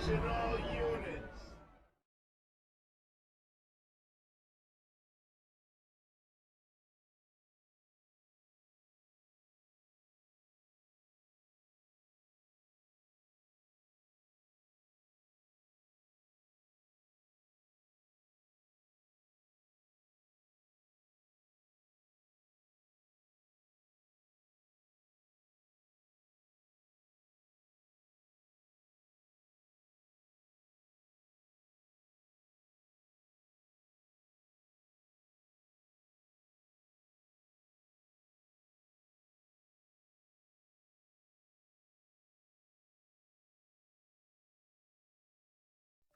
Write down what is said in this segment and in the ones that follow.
Attention all units.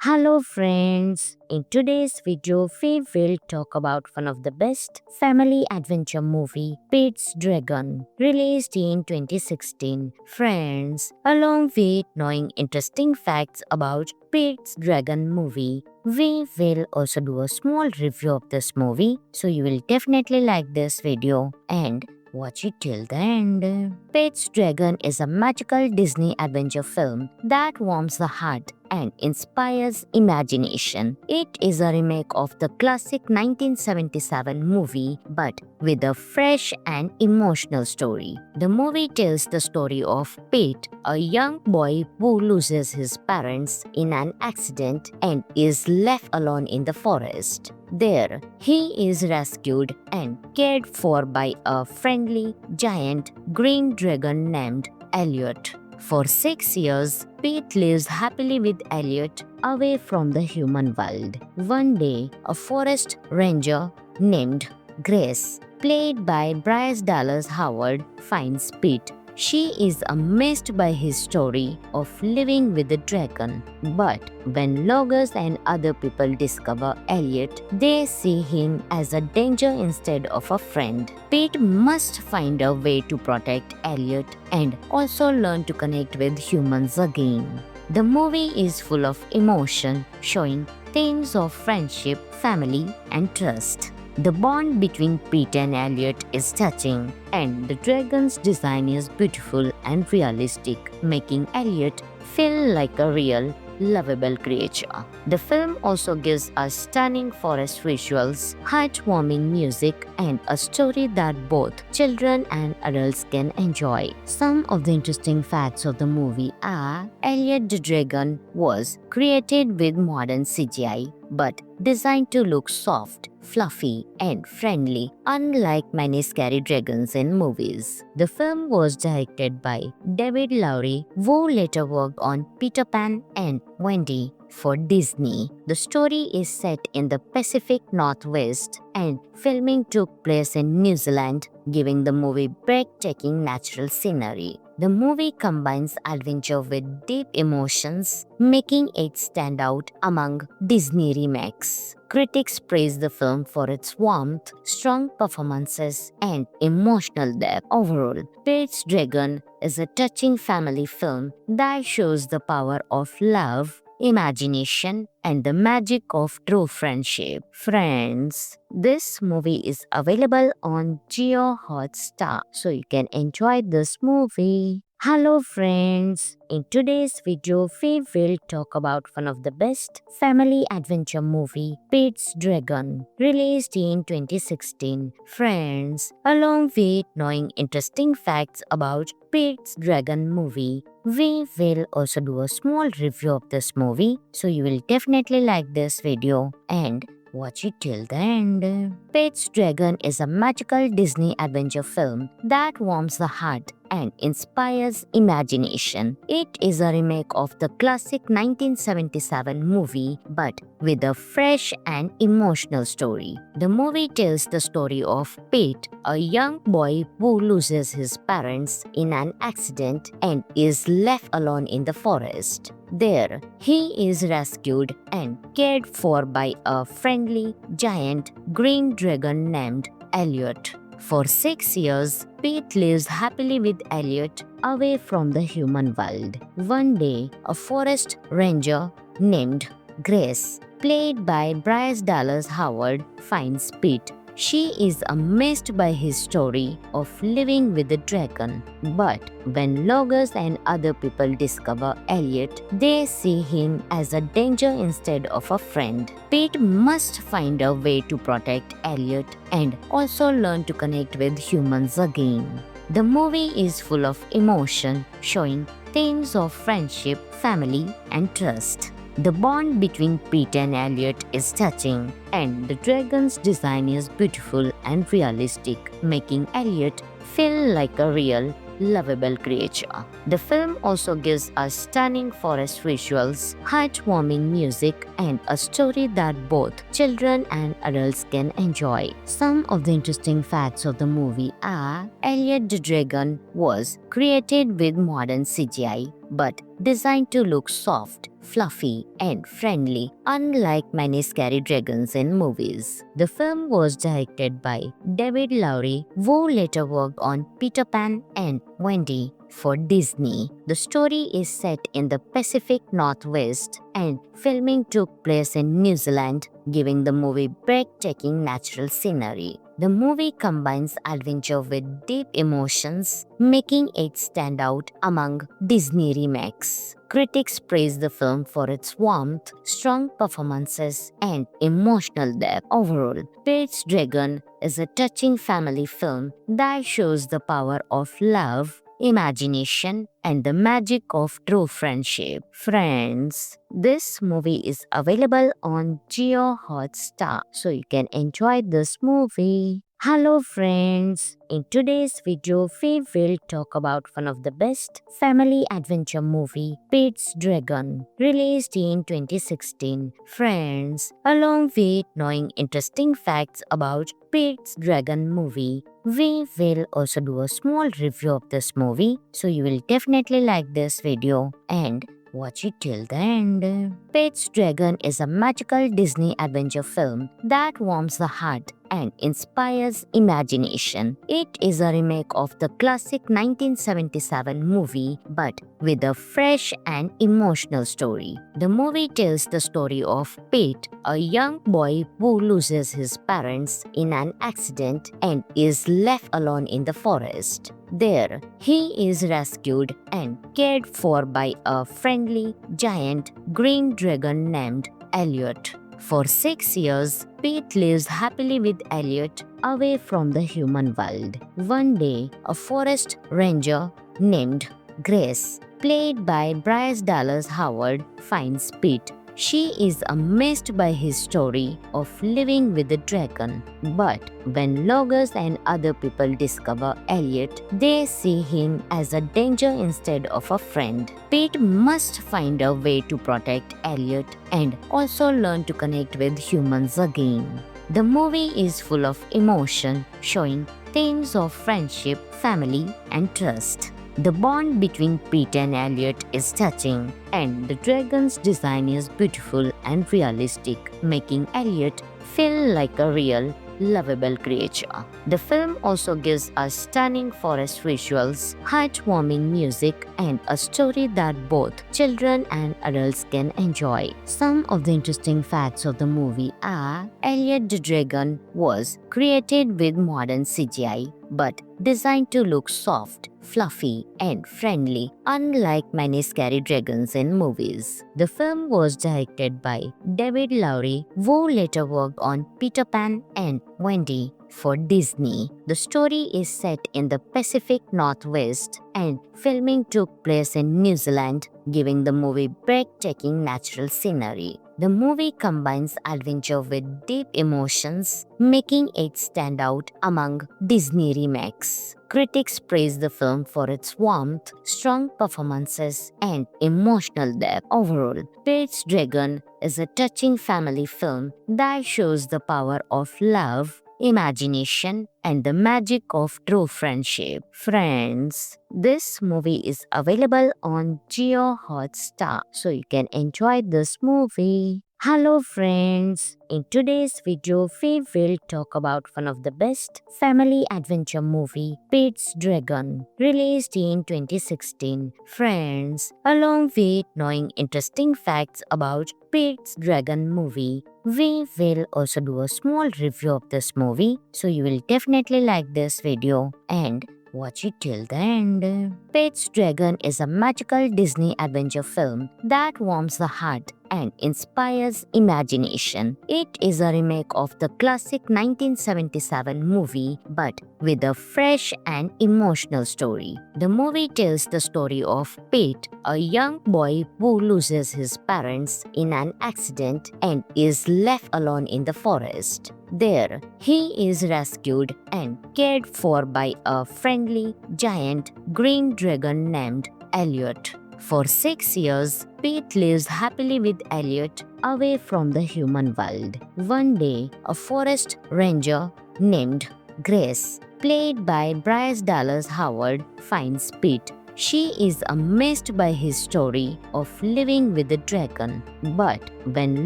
Hello friends, in today's video we will talk about one of the best family adventure movie, Pete's Dragon, released in 2016. Friends, along with knowing interesting facts about Pete's Dragon movie, we will also do a small review of this movie, so you will definitely like this video and watch it till the end. Pete's Dragon is a magical Disney adventure film that warms the heart and inspires imagination. It is a remake of the classic 1977 movie but with a fresh and emotional story. The movie tells the story of Pete, a young boy who loses his parents in an accident and is left alone in the forest. There, he is rescued and cared for by a friendly, giant green dragon named Elliot. For 6 years, Pete lives happily with Elliot away from the human world. One day, a forest ranger named Grace, played by Bryce Dallas Howard, finds Pete. She is amazed by his story of living with the dragon. But when loggers and other people discover Elliot, they see him as a danger instead of a friend. Pete must find a way to protect Elliot and also learn to connect with humans again. The movie is full of emotion, showing themes of friendship, family, and trust. The bond between Pete and Elliot is touching, and the dragon's design is beautiful and realistic, making Elliot feel like a real, lovable creature. The film also gives us stunning forest visuals, heartwarming music, and a story that both children and adults can enjoy. Some of the interesting facts of the movie are Elliot the Dragon was created with modern CGI but designed to look soft, fluffy, and friendly, unlike many scary dragons in movies. The film was directed by David Lowery, who later worked on Peter Pan and Wendy for Disney. The story is set in the Pacific Northwest, and filming took place in New Zealand, giving the movie breathtaking natural scenery. The movie combines adventure with deep emotions, making it stand out among Disney remakes. Critics praise the film for its warmth, strong performances, and emotional depth. Overall, Pete's Dragon is a touching family film that shows the power of love, imagination, and the magic of true friendship. Friends, this movie is available on Geo Hotstar, so you can enjoy this movie. Hello friends, in today's video we will talk about one of the best family adventure movie, Pete's Dragon, released in 2016. Friends, along with knowing interesting facts about Pete's Dragon movie, we will also do a small review of this movie, so you will definitely like this video and watch it till the end. Pete's Dragon is a magical Disney adventure film that warms the heart and inspires imagination. It is a remake of the classic 1977 movie but with a fresh and emotional story. The movie tells the story of Pete, a young boy who loses his parents in an accident and is left alone in the forest. There, he is rescued and cared for by a friendly, giant green dragon named Elliot. For 6 years, Pete lives happily with Elliot away from the human world. One day, a forest ranger named Grace, played by Bryce Dallas Howard, finds Pete. She is amazed by his story of living with the dragon. But when Logos and other people discover Elliot, they see him as a danger instead of a friend. Pete must find a way to protect Elliot and also learn to connect with humans again. The movie is full of emotion, showing themes of friendship, family, and trust. The bond between Pete and Elliot is touching, and the dragon's design is beautiful and realistic, making Elliot feel like a real, lovable creature. The film also gives us stunning forest visuals, heartwarming music, and a story that both children and adults can enjoy. Some of the interesting facts of the movie are Elliot the Dragon was created with modern CGI but designed to look soft, fluffy, and friendly, unlike many scary dragons in movies. The film was directed by David Lowery, who later worked on Peter Pan and Wendy for Disney. The story is set in the Pacific Northwest, and filming took place in New Zealand, giving the movie breathtaking natural scenery. The movie combines adventure with deep emotions, making it stand out among Disney remakes. Critics praise the film for its warmth, strong performances, and emotional depth. Overall, Pete's Dragon is a touching family film that shows the power of love, imagination, and the magic of true friendship. Friends, this movie is available on Geo Hotstar, so you can enjoy this movie. Hello friends, in today's video we will talk about one of the best family adventure movie, Pete's Dragon, released in 2016. Friends, along with knowing interesting facts about Pete's Dragon movie, we will also do a small review of this movie, so you will definitely like this video and watch it till the end. Pete's Dragon is a magical Disney adventure film that warms the heart and inspires imagination. It is a remake of the classic 1977 movie, but with a fresh and emotional story. The movie tells the story of Pete, a young boy who loses his parents in an accident and is left alone in the forest. There, he is rescued and cared for by a friendly, giant green dragon named Elliot. For 6 years, Pete lives happily with Elliot away from the human world. One day, a forest ranger named Grace, played by Bryce Dallas Howard, finds Pete. She is amazed by his story of living with the dragon. But when Logos and other people discover Elliot, they see him as a danger instead of a friend. Pete must find a way to protect Elliot and also learn to connect with humans again. The movie is full of emotion, showing themes of friendship, family, and trust. The bond between Pete and Elliot is touching, and the dragon's design is beautiful and realistic, making Elliot feel like a real, lovable creature. The film also gives us stunning forest visuals, heartwarming music, and a story that both children and adults can enjoy. Some of the interesting facts of the movie are Elliot the Dragon was created with modern CGI, but designed to look soft, fluffy, and friendly, unlike many scary dragons in movies. The film was directed by David Lowery, who later worked on Peter Pan and Wendy for Disney. The story is set in the Pacific Northwest, and filming took place in New Zealand, giving the movie breathtaking natural scenery. The movie combines adventure with deep emotions, making it stand out among Disney remakes. Critics praise the film for its warmth, strong performances, and emotional depth. Overall, Pete's Dragon is a touching family film that shows the power of love, imagination, and the magic of true friendship. Friends, this movie is available on Geo Hotstar, so you can enjoy this movie. Hello friends, in today's video we will talk about one of the best family adventure movie, Pete's Dragon, released in 2016. Friends, along with knowing interesting facts about Pete's Dragon movie, we will also do a small review of this movie, so you will definitely like this video and watch it till the end. Pete's Dragon is a magical Disney adventure film that warms the heart and inspires imagination. It is a remake of the classic 1977 movie but with a fresh and emotional story. The movie tells the story of Pete, a young boy who loses his parents in an accident and is left alone in the forest. There, he is rescued and cared for by a friendly, giant green dragon named Elliot. For 6 years, Pete lives happily with Elliot away from the human world. One day, a forest ranger named Grace, played by Bryce Dallas Howard, finds Pete. She is amazed by his story of living with the dragon. But when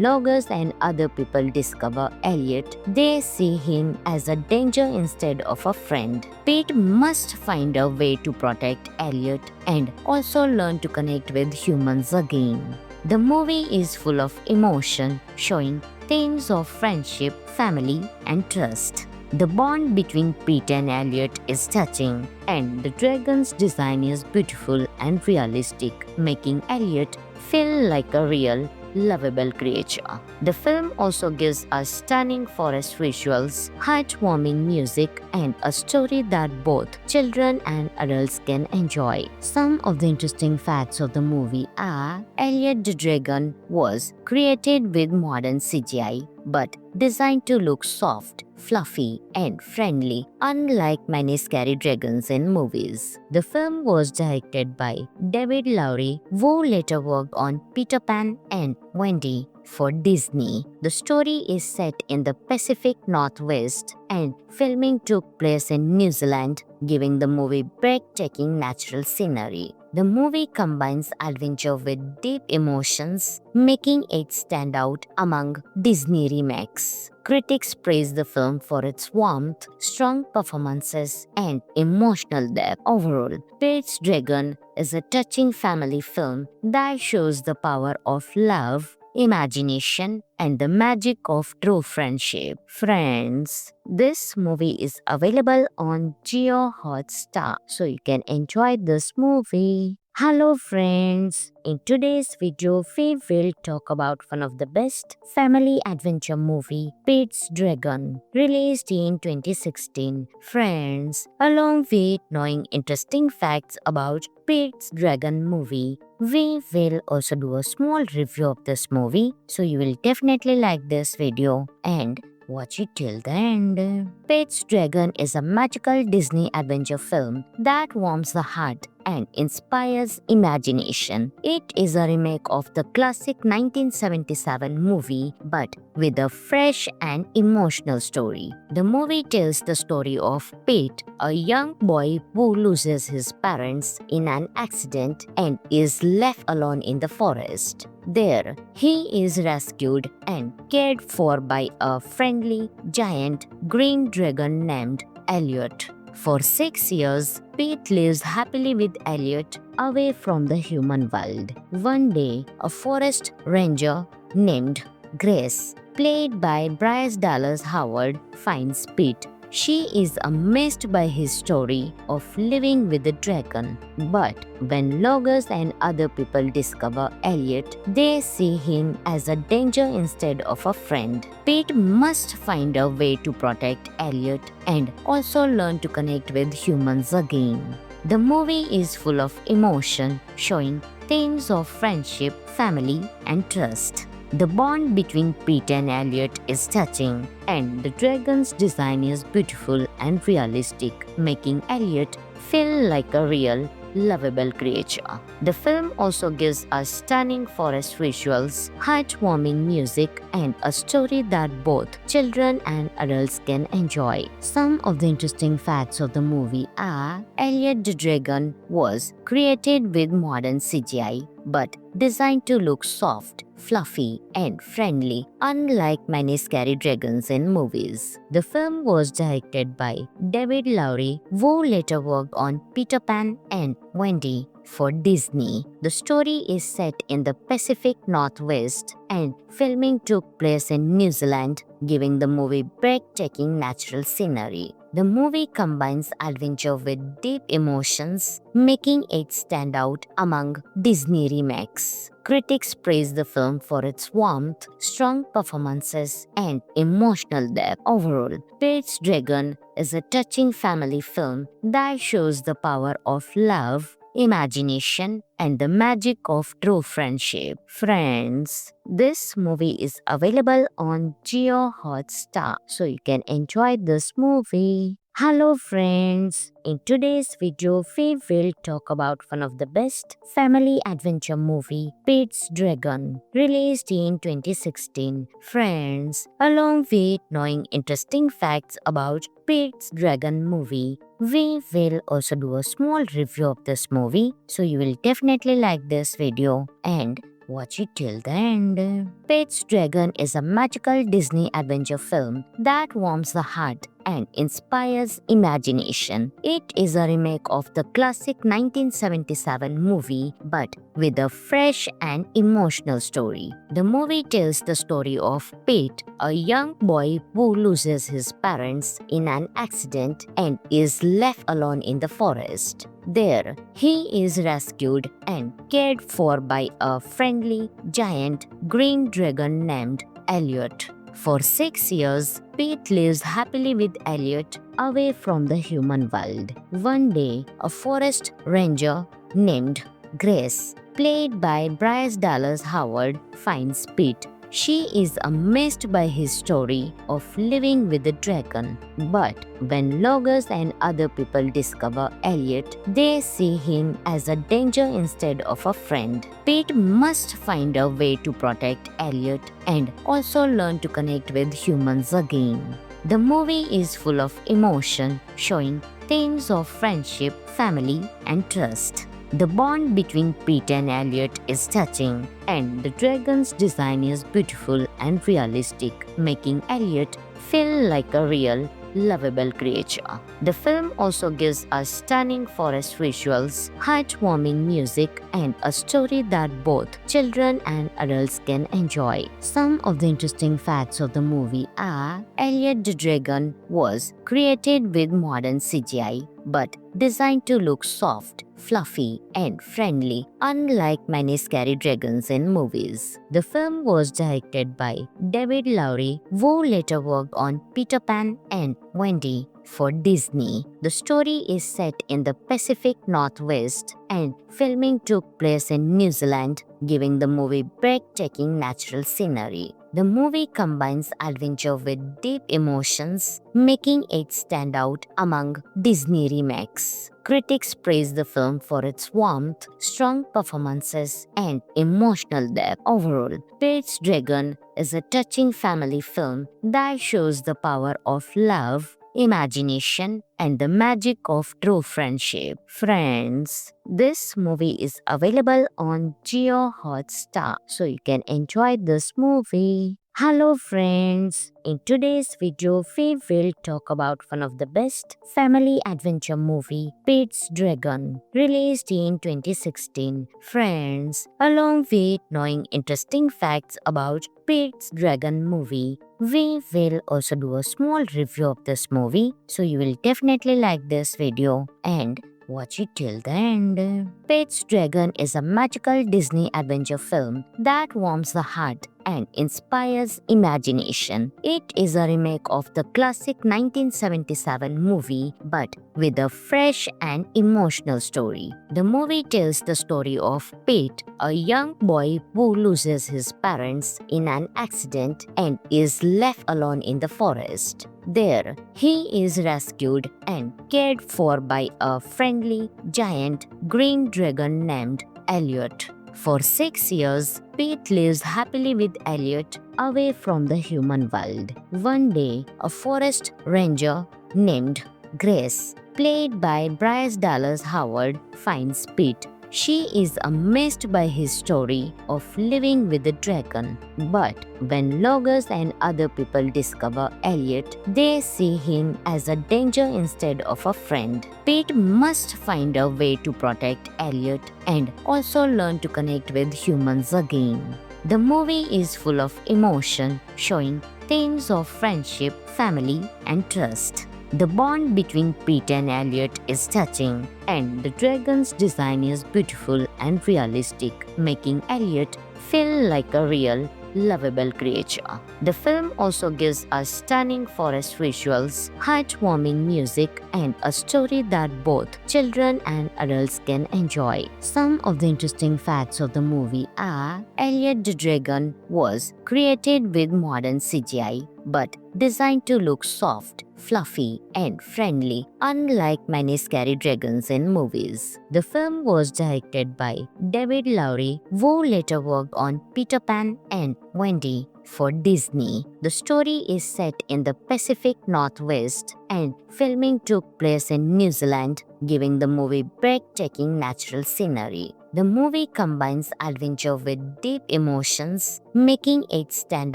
loggers and other people discover Elliot, they see him as a danger instead of a friend. Pete must find a way to protect Elliot and also learn to connect with humans again. The movie is full of emotion, showing themes of friendship, family, and trust. The bond between Pete and Elliot is touching, and the dragon's design is beautiful and realistic, making Elliot feel like a real, lovable creature. The film also gives us stunning forest visuals, heartwarming music, and a story that both children and adults can enjoy. Some of the interesting facts of the movie are: Elliot the Dragon was created with modern CGI, but designed to look soft, fluffy, and friendly, unlike many scary dragons in movies. The film was directed by David Lowery, who later worked on Peter Pan and Wendy for Disney. The story is set in the Pacific Northwest, and filming took place in New Zealand, giving the movie breathtaking natural scenery. The movie combines adventure with deep emotions, making it stand out among Disney remakes. Critics praise the film for its warmth, strong performances, and emotional depth. Overall, Pete's Dragon is a touching family film that shows the power of love, imagination, and the magic of true friendship. Friends, this movie is available on Jio Hotstar, so you can enjoy this movie. Hello friends, in today's video we will talk about one of the best family adventure movie, Pete's Dragon, released in 2016. Friends, along with knowing interesting facts about Pete's Dragon movie, we will also do a small review of this movie, so you will definitely like this video and watch it till the end. Pete's Dragon is a magical Disney adventure film that warms the heart and inspires imagination. It is a remake of the classic 1977 movie but with a fresh and emotional story. The movie tells the story of Pete, a young boy who loses his parents in an accident and is left alone in the forest. There, he is rescued and cared for by a friendly, giant green dragon named Elliot. For 6 years, Pete lives happily with Elliot away from the human world. One day, a forest ranger named Grace, played by Bryce Dallas Howard, finds Pete. She is amazed by his story of living with the dragon. But when loggers and other people discover Elliot, they see him as a danger instead of a friend. Pete must find a way to protect Elliot and also learn to connect with humans again. The movie is full of emotion, showing themes of friendship, family, and trust. The bond between Pete and Elliot is touching, and the dragon's design is beautiful and realistic, making Elliot feel like a real, lovable creature. The film also gives us stunning forest visuals, heartwarming music, and a story that both children and adults can enjoy. Some of the interesting facts of the movie are: Elliot the Dragon was created with modern CGI, but designed to look soft, fluffy, and friendly, unlike many scary dragons in movies. The film was directed by David Lowery, who later worked on Peter Pan and Wendy for Disney. The story is set in the Pacific Northwest and filming took place in New Zealand, giving the movie breathtaking natural scenery. The movie combines adventure with deep emotions, making it stand out among Disney remakes. Critics praise the film for its warmth, strong performances, and emotional depth. Overall, Pete's Dragon is a touching family film that shows the power of love, imagination, and the magic of true friendship. Friends, this movie is available on Geo Hotstar, so you can enjoy this movie. Hello friends, in today's video we will talk about one of the best family adventure movie, Pete's Dragon, released in 2016. Friends, along with knowing interesting facts about Pete's Dragon movie, we will also do a small review of this movie, so you will definitely like this video and watch it till the end. Pete's Dragon is a magical Disney adventure film that warms the heart and inspires imagination. It is a remake of the classic 1977 movie, but with a fresh and emotional story. The movie tells the story of Pete, a young boy who loses his parents in an accident and is left alone in the forest. There, he is rescued and cared for by a friendly, giant green dragon named Elliot. For 6 years, Pete lives happily with Elliot away from the human world. One day, a forest ranger named Grace, played by Bryce Dallas Howard, finds Pete. She is amazed by his story of living with the dragon. But when loggers and other people discover Elliot, they see him as a danger instead of a friend. Pete must find a way to protect Elliot and also learn to connect with humans again. The movie is full of emotion, showing themes of friendship, family, and trust. The bond between Pete and Elliot is touching, and the dragon's design is beautiful and realistic, making Elliot feel like a real, lovable creature. The film also gives us stunning forest visuals, heartwarming music, and a story that both children and adults can enjoy. Some of the interesting facts of the movie are: Elliot the Dragon was created with modern CGI, but designed to look soft, fluffy, and friendly, unlike many scary dragons in movies. The film was directed by David Lowery, who later worked on Peter Pan and Wendy for Disney. The story is set in the Pacific Northwest and filming took place in New Zealand, giving the movie breathtaking natural scenery. The movie combines adventure with deep emotions, making it stand out among Disney remakes. Critics praise the film for its warmth, strong performances, and emotional depth. Overall, Pete's Dragon is a touching family film that shows the power of love, imagination, and the magic of true friendship. Friends, this movie is available on Geo Hotstar, so you can enjoy this movie. Hello friends, in today's video we will talk about one of the best family adventure movie, Pete's Dragon, released in 2016. Friends, along with knowing interesting facts about Pete's Dragon movie, we will also do a small review of this movie, so you will definitely like this video and watch it till the end. Pete's Dragon is a magical Disney adventure film that warms the heart and inspires imagination. It is a remake of the classic 1977 movie, but with a fresh and emotional story. The movie tells the story of Pete, a young boy who loses his parents in an accident and is left alone in the forest. There, he is rescued and cared for by a friendly, giant green dragon named Elliot. For 6 years, Pete lives happily with Elliot away from the human world. One day, a forest ranger named Grace, played by Bryce Dallas Howard, finds Pete. She is amazed by his story of living with the dragon. But when Logos and other people discover Elliot, they see him as a danger instead of a friend. Pete must find a way to protect Elliot and also learn to connect with humans again. The movie is full of emotion, showing themes of friendship, family, and trust. The bond between Pete and Elliot is touching, and the dragon's design is beautiful and realistic, making Elliot feel like a real, lovable creature. The film also gives us stunning forest visuals, heartwarming music, and a story that both children and adults can enjoy. Some of the interesting facts of the movie are Elliot the Dragon was created with modern CGI but designed to look soft, fluffy, and friendly, unlike many scary dragons in movies. The film was directed by David Lowery, who later worked on Peter Pan and Wendy for Disney. The story is set in the Pacific Northwest, and filming took place in New Zealand, giving the movie breathtaking natural scenery. The movie combines adventure with deep emotions, making it stand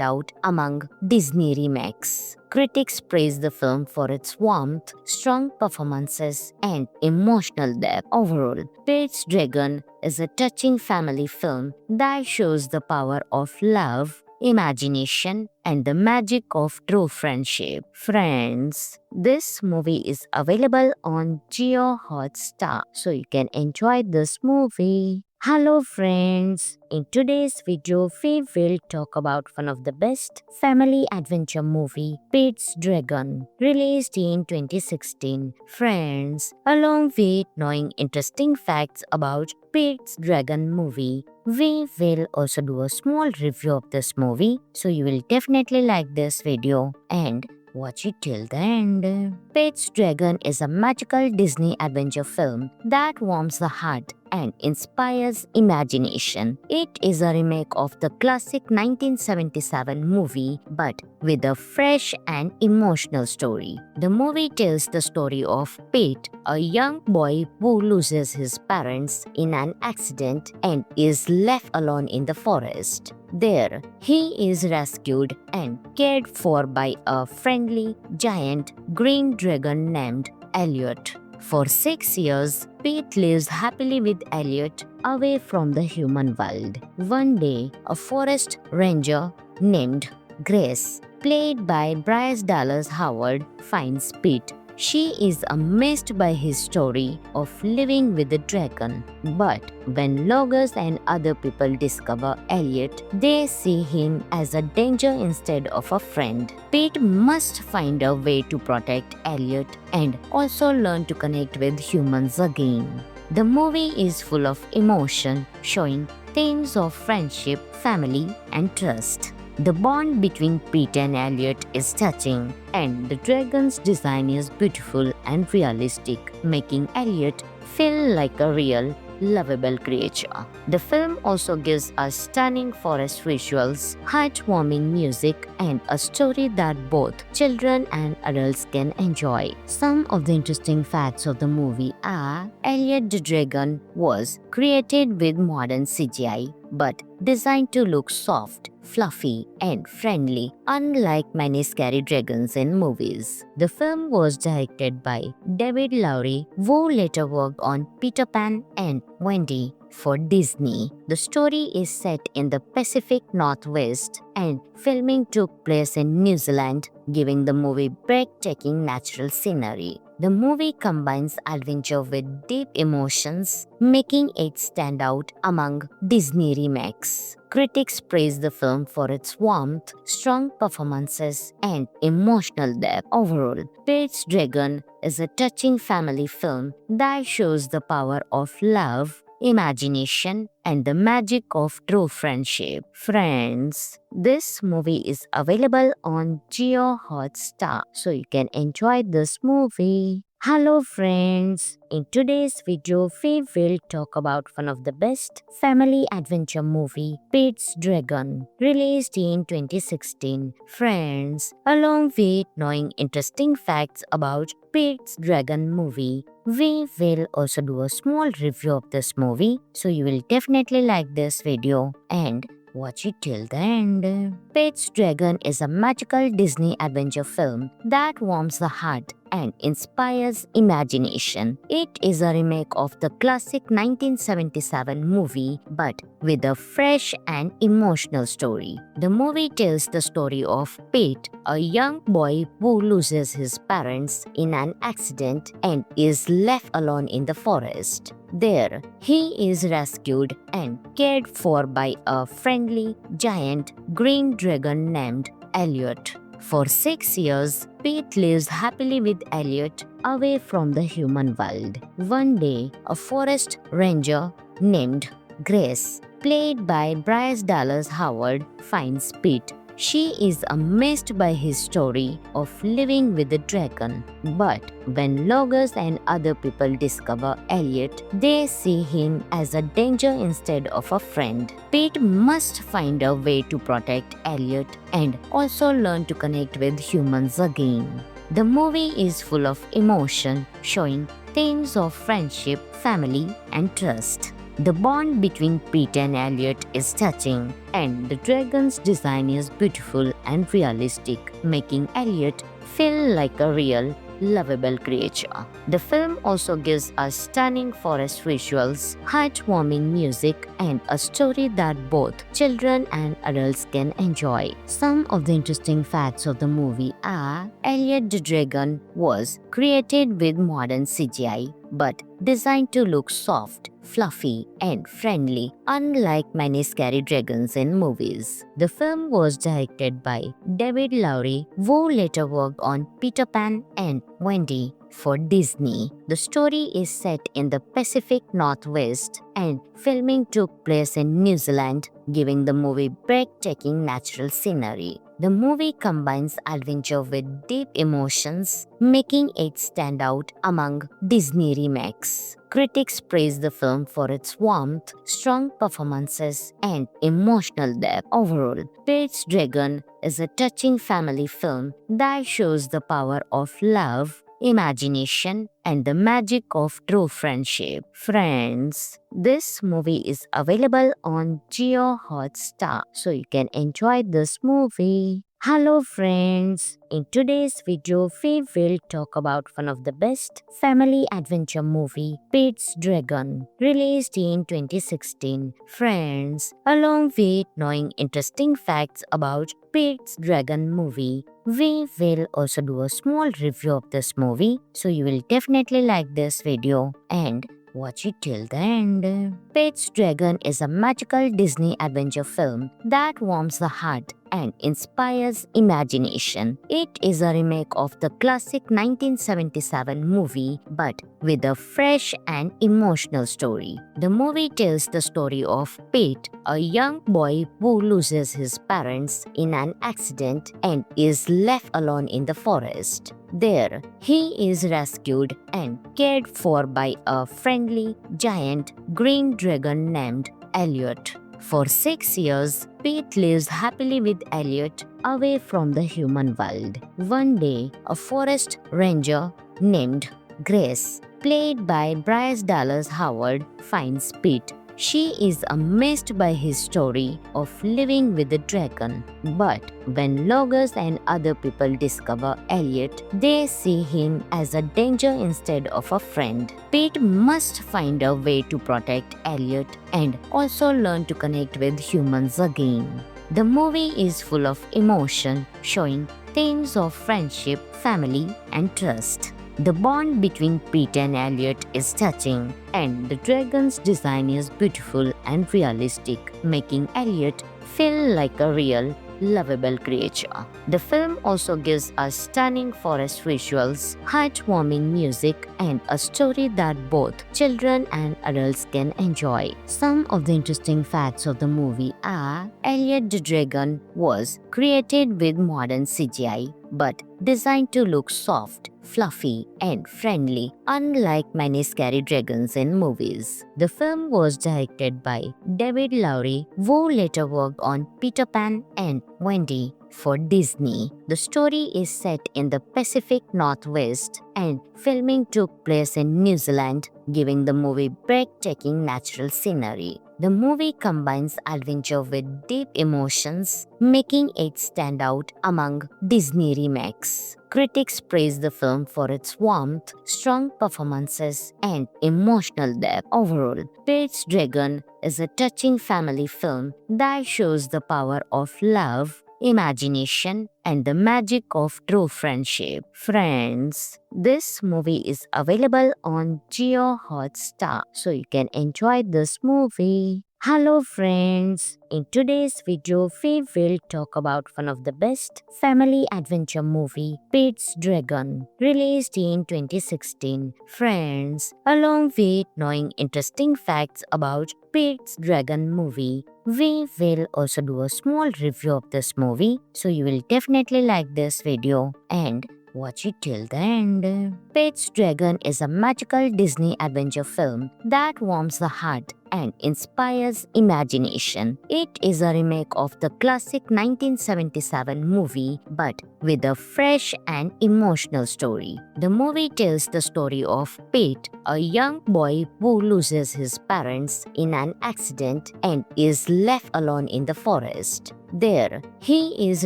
out among Disney remakes. Critics praise the film for its warmth, strong performances, and emotional depth. Overall, Pete's Dragon is a touching family film that shows the power of love, imagination, and the magic of true friendship. Friends, this movie is available on Geo Hotstar, so you can enjoy this movie. Hello friends, in today's video we will talk about one of the best family adventure movie, Pete's Dragon, released in 2016. Friends, along with knowing interesting facts about Pete's Dragon movie, we will also do a small review of this movie, so you will definitely like this video and watch it till the end. Pete's Dragon is a magical Disney adventure film that warms the heart and inspires imagination. It is a remake of the classic 1977 movie, but with a fresh and emotional story. The movie tells the story of Pete, a young boy who loses his parents in an accident and is left alone in the forest. There, he is rescued and cared for by a friendly, giant green dragon named Elliot. For 6 years, Pete lives happily with Elliot away from the human world. One day, a forest ranger named Grace, played by Bryce Dallas Howard, finds Pete. She is amazed by his story of living with the dragon. But when Logos and other people discover Elliot, they see him as a danger instead of a friend. Pete must find a way to protect Elliot and also learn to connect with humans again. The movie is full of emotion, showing themes of friendship, family, and trust. The bond between Pete and Elliot is touching, and the dragon's design is beautiful and realistic, making Elliot feel like a real, lovable creature. The film also gives us stunning forest visuals, heartwarming music, and a story that both children and adults can enjoy. Some of the interesting facts of the movie are Elliot the Dragon was created with modern CGI, but designed to look soft, fluffy, and friendly, unlike many scary dragons in movies. The film was directed by David Lowery, who later worked on Peter Pan and Wendy for Disney. The story is set in the Pacific Northwest, and filming took place in New Zealand, giving the movie breathtaking natural scenery. The movie combines adventure with deep emotions, making it stand out among Disney remakes. Critics praise the film for its warmth, strong performances, and emotional depth. Overall, Pete's Dragon is a touching family film that shows the power of love, imagination, and the magic of true friendship. Friends, this movie is available on Geo Hotstar, so you can enjoy this movie. Hello friends, in today's video we will talk about one of the best family adventure movie, Pete's Dragon, released in 2016. Friends, along with knowing interesting facts about Pete's Dragon movie, We will also do a small review of this movie, so you will definitely like this video and watch it till the end. Pete's Dragon is a magical Disney adventure film that warms the heart and inspires imagination. It is a remake of the classic 1977 movie, but with a fresh and emotional story. The movie tells the story of Pete, a young boy who loses his parents in an accident and is left alone in the forest. There, he is rescued and cared for by a friendly, giant green dragon named Elliot. For 6 years, Pete lives happily with Elliot away from the human world. One day, a forest ranger named Grace, played by Bryce Dallas Howard, finds Pete. She is amazed by his story of living with the dragon. But when loggers and other people discover Elliot, they see him as a danger instead of a friend. Pete must find a way to protect Elliot and also learn to connect with humans again. The movie is full of emotion, showing themes of friendship, family, and trust. The bond between Pete and Elliot is touching, and the dragon's design is beautiful and realistic, making Elliot feel like a real, lovable creature. The film also gives us stunning forest visuals, heartwarming music, and a story that both children and adults can enjoy. Some of the interesting facts of the movie are: Elliot the Dragon was created with modern CGI, but designed to look soft, fluffy, and friendly, unlike many scary dragons in movies. The film was directed by David Lowery, who later worked on Peter Pan and Wendy for Disney. The story is set in the Pacific Northwest, and filming took place in New Zealand, giving the movie breathtaking natural scenery. The movie combines adventure with deep emotions, making it stand out among Disney remakes. Critics praise the film for its warmth, strong performances, and emotional depth. Overall, Pete's Dragon is a touching family film that shows the power of love, imagination, and the magic of true friendship. Friends, this movie is available on Jio Hotstar, so you can enjoy this movie. Hello friends, in today's video we will talk about one of the best family adventure movie, Pete's Dragon, released in 2016. Friends, along with knowing interesting facts about Pete's Dragon movie, we will also do a small review of this movie, so you will definitely like this video and watch it till the end. Pete's Dragon is a magical Disney adventure film that warms the heart and inspires imagination. It is a remake of the classic 1977 movie, but with a fresh and emotional story. The movie tells the story of Pete, a young boy who loses his parents in an accident and is left alone in the forest. There, he is rescued and cared for by a friendly, giant green dragon named Elliot. For 6 years, Pete lives happily with Elliot away from the human world. One day, a forest ranger named Grace, played by Bryce Dallas Howard, finds Pete. She is amazed by his story of living with the dragon. But when loggers and other people discover Elliot, they see him as a danger instead of a friend. Pete must find a way to protect Elliot and also learn to connect with humans again. The movie is full of emotion, showing themes of friendship, family, and trust. The bond between Pete and Elliot is touching, and the dragon's design is beautiful and realistic, making Elliot feel like a real, lovable creature. The film also gives us stunning forest visuals, heartwarming music, and a story that both children and adults can enjoy. Some of the interesting facts of the movie are: Elliot the Dragon was created with modern CGI, but designed to look soft, fluffy, and friendly, unlike many scary dragons in movies. The film was directed by David Lowery, who later worked on Peter Pan and Wendy for Disney. The story is set in the Pacific Northwest and filming took place in New Zealand, giving the movie breathtaking natural scenery. The movie combines adventure with deep emotions, making it stand out among Disney remakes. Critics praise the film for its warmth, strong performances, and emotional depth. Overall, Pete's Dragon is a touching family film that shows the power of love, imagination, and the magic of true friendship. Friends, this movie is available on Geo Hotstar, so you can enjoy this movie. Hello friends, in today's video we will talk about one of the best family adventure movie, Pete's Dragon, released in 2016. Friends, along with knowing interesting facts about Pete's Dragon movie, we will also do a small review of this movie, so you will definitely like this video and watch it till the end. Pete's Dragon is a magical Disney adventure film that warms the heart and inspires imagination. It is a remake of the classic 1977 movie, but with a fresh and emotional story. The movie tells the story of Pete, a young boy who loses his parents in an accident and is left alone in the forest. There, he is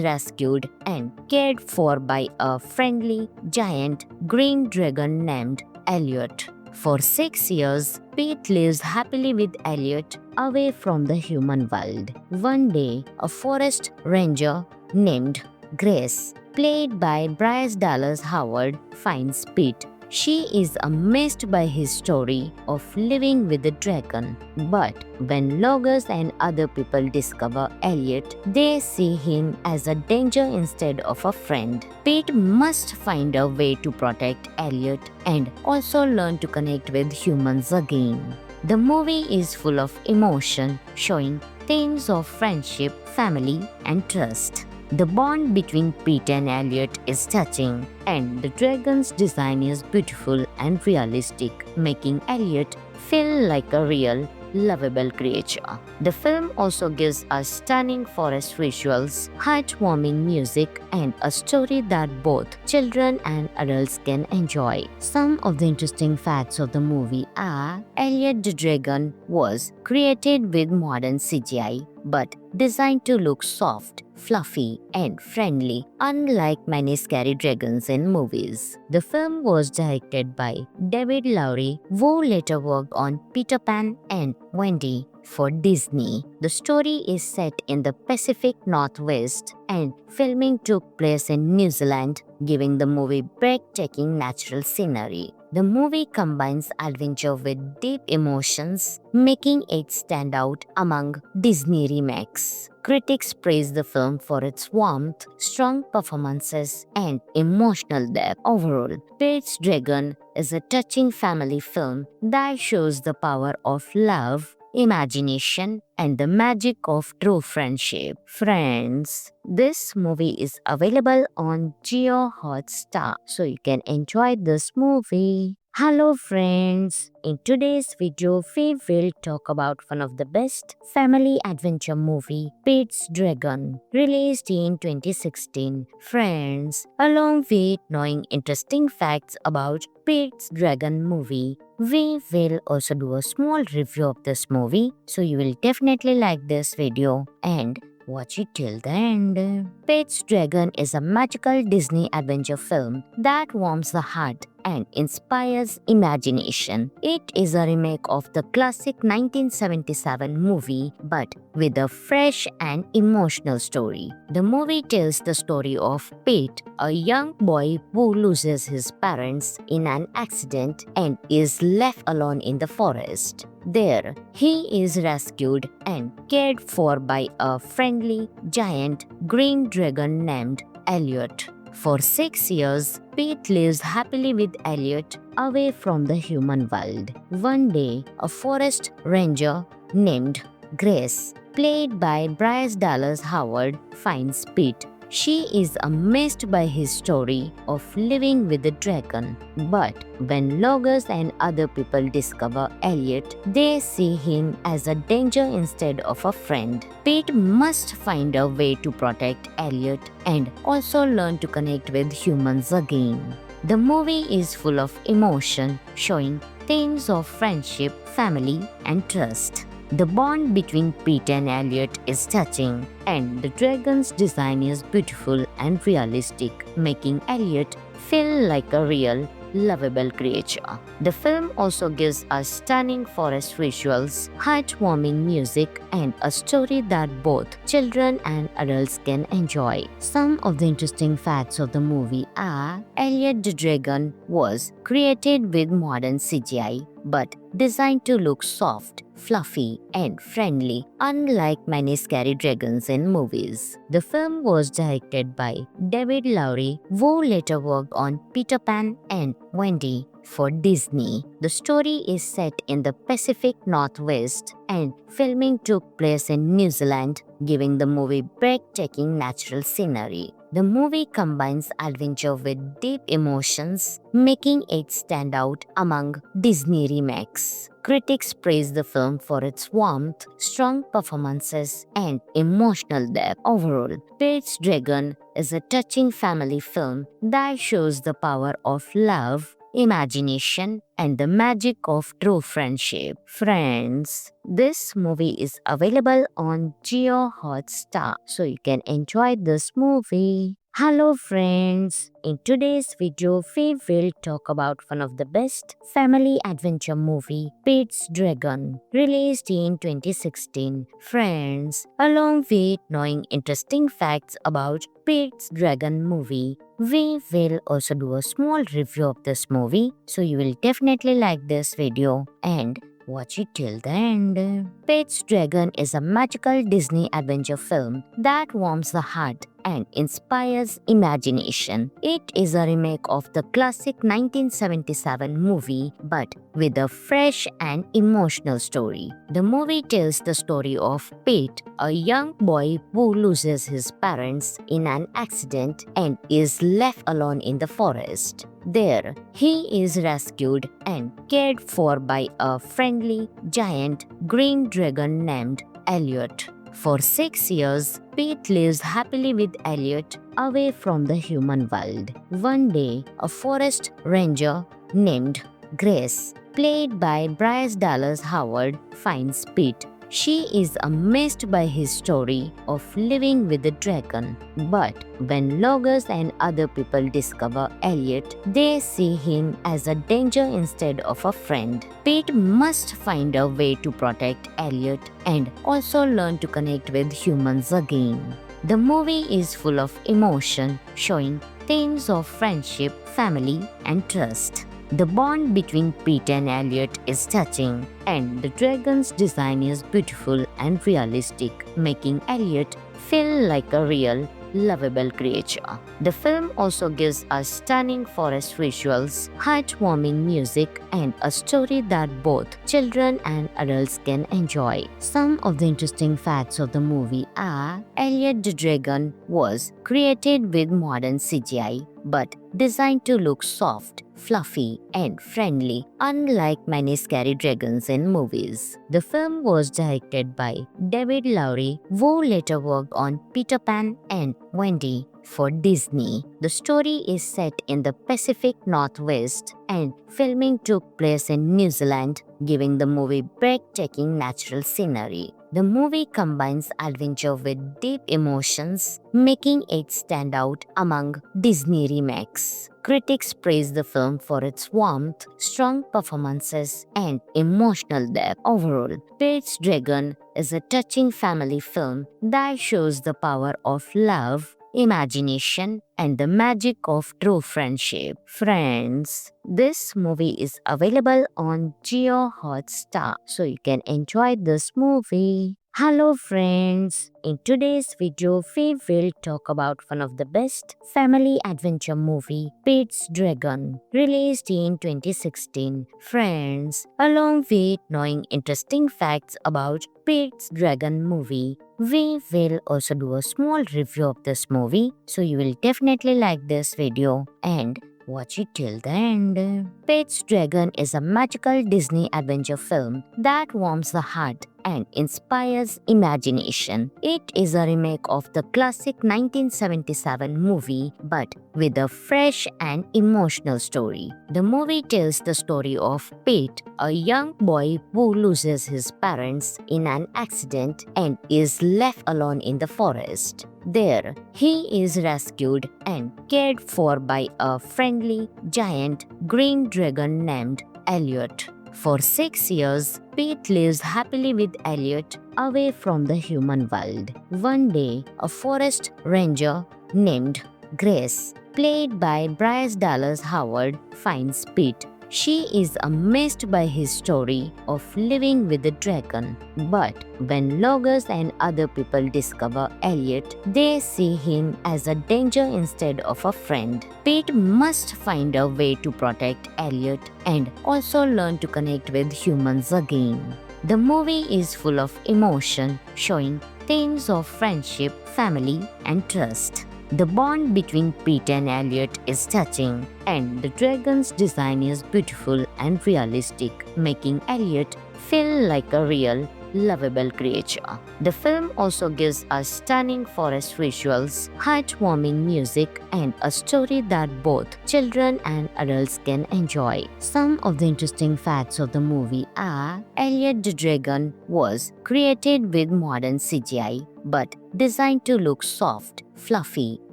rescued and cared for by a friendly, giant green dragon named Elliot. For 6 years, Pete lives happily with Elliot away from the human world. One day, a forest ranger named Grace, played by Bryce Dallas Howard, finds Pete. She is amazed by his story of living with the dragon. But when loggers and other people discover Elliot, they see him as a danger instead of a friend. Pete must find a way to protect Elliot and also learn to connect with humans again. The movie is full of emotion, showing themes of friendship, family, and trust. The bond between Pete and Elliot is touching, and the dragon's design is beautiful and realistic, making Elliot feel like a real, lovable creature. The film also gives us stunning forest visuals, heartwarming music, and a story that both children and adults can enjoy. Some of the interesting facts of the movie are: Elliot the Dragon was created with modern CGI, but designed to look soft, fluffy, and friendly, unlike many scary dragons in movies. The film was directed by David Lowery, who later worked on Peter Pan and Wendy for Disney. The story is set in the Pacific Northwest and filming took place in New Zealand, giving the movie breathtaking natural scenery. The movie combines adventure with deep emotions, making it stand out among Disney remakes. Critics praise the film for its warmth, strong performances, and emotional depth. Overall, Pete's Dragon is a touching family film that shows the power of love, imagination, and the magic of true friendship. Friends, this movie is available on Geo Hotstar, so you can enjoy this movie. Hello friends, in today's video we will talk about one of the best family adventure movie, Pete's Dragon, released in 2016. Friends, along with knowing interesting facts about Pete's Dragon movie, we will also do a small review of this movie, so you will definitely like this video and watch it till the end. Pete's Dragon is a magical Disney adventure film that warms the heart and inspires imagination. It is a remake of the classic 1977 movie, but with a fresh and emotional story. The movie tells the story of Pete, a young boy who loses his parents in an accident and is left alone in the forest. There, he is rescued and cared for by a friendly, giant green dragon named Elliot. For 6 years, Pete lives happily with Elliot away from the human world. One day, a forest ranger named Grace, played by Bryce Dallas Howard, finds Pete. She is amazed by his story of living with the dragon. But when Logos and other people discover Elliot, they see him as a danger instead of a friend. Pete must find a way to protect Elliot and also learn to connect with humans again. The movie is full of emotion, showing themes of friendship, family, and trust. The bond between Pete and Elliot is touching, and the dragon's design is beautiful and realistic, making Elliot feel like a real, lovable creature. The film also gives us stunning forest visuals, heartwarming music, and a story that both children and adults can enjoy. Some of the interesting facts of the movie are Elliot the Dragon was created with modern CGI but designed to look soft, fluffy, and friendly, unlike many scary dragons in movies. The film was directed by David Lowery, who later worked on Peter Pan and Wendy for Disney. The story is set in the Pacific Northwest, and filming took place in New Zealand, giving the movie breathtaking natural scenery. The movie combines adventure with deep emotions, making it stand out among Disney remakes. Critics praise the film for its warmth, strong performances, and emotional depth. Overall, Pete's Dragon is a touching family film that shows the power of love, imagination, and the magic of true friendship. Friends, this movie is available on Geo Hotstar, so you can enjoy this movie. Hello friends, in today's video we will talk about one of the best family adventure movie, Pete's Dragon, released in 2016. Friends, along with knowing interesting facts about Pete's Dragon movie, we will also do a small review of this movie, so you will definitely like this video and watch it till the end. Pete's Dragon is a magical Disney adventure film that warms the heart and inspires imagination. It is a remake of the classic 1977 movie, but with a fresh and emotional story. The movie tells the story of Pete, a young boy who loses his parents in an accident and is left alone in the forest. There, he is rescued and cared for by a friendly, giant green dragon named Elliot. For 6 years, Pete lives happily with Elliot away from the human world. One day, a forest ranger named Grace, played by Bryce Dallas Howard, finds Pete. She is amazed by his story of living with the dragon. But when Logos and other people discover Elliot, they see him as a danger instead of a friend. Pete must find a way to protect Elliot and also learn to connect with humans again. The movie is full of emotion, showing themes of friendship, family, and trust. The bond between Pete and Elliot is touching, and the dragon's design is beautiful and realistic, making Elliot feel like a real, lovable creature. The film also gives us stunning forest visuals, heartwarming music, and a story that both children and adults can enjoy. Some of the interesting facts of the movie are Elliot the Dragon was created with modern CGI, but designed to look soft, fluffy, and friendly, unlike many scary dragons in movies. The film was directed by David Lowery, who later worked on Peter Pan and Wendy for Disney. The story is set in the Pacific Northwest, and filming took place in New Zealand, giving the movie breathtaking natural scenery. The movie combines adventure with deep emotions, making it stand out among Disney remakes. Critics praise the film for its warmth, strong performances, and emotional depth. Overall, Pete's Dragon is a touching family film that shows the power of love, imagination, and the magic of true friendship. Friends, this movie is available on Geo Hotstar, so you can enjoy this movie. Hello friends, in today's video we will talk about one of the best family adventure movie, Pete's Dragon, released in 2016. Friends, along with knowing interesting facts about Pete's Dragon movie, we will also do a small review of this movie, so you will definitely like this video and watch it till the end. Pete's Dragon is a magical Disney adventure film that warms the heart and inspires imagination. It is a remake of the classic 1977 movie but with a fresh and emotional story. The movie tells the story of Pete, a young boy who loses his parents in an accident and is left alone in the forest. There, he is rescued and cared for by a friendly, giant green dragon named Elliot. For 6 years, Pete lives happily with Elliot away from the human world. One day, a forest ranger named Grace, played by Bryce Dallas Howard, finds Pete. She is amazed by his story of living with the dragon. But when loggers and other people discover Elliot, they see him as a danger instead of a friend. Pete must find a way to protect Elliot and also learn to connect with humans again. The movie is full of emotion, showing themes of friendship, family, and trust. The bond between Pete and Elliot is touching, and the dragon's design is beautiful and realistic, making Elliot feel like a real, lovable creature. The film also gives us stunning forest visuals, heartwarming music, and a story that both children and adults can enjoy. Some of the interesting facts of the movie are: Elliot the Dragon was created with modern CGI, but designed to look soft, fluffy,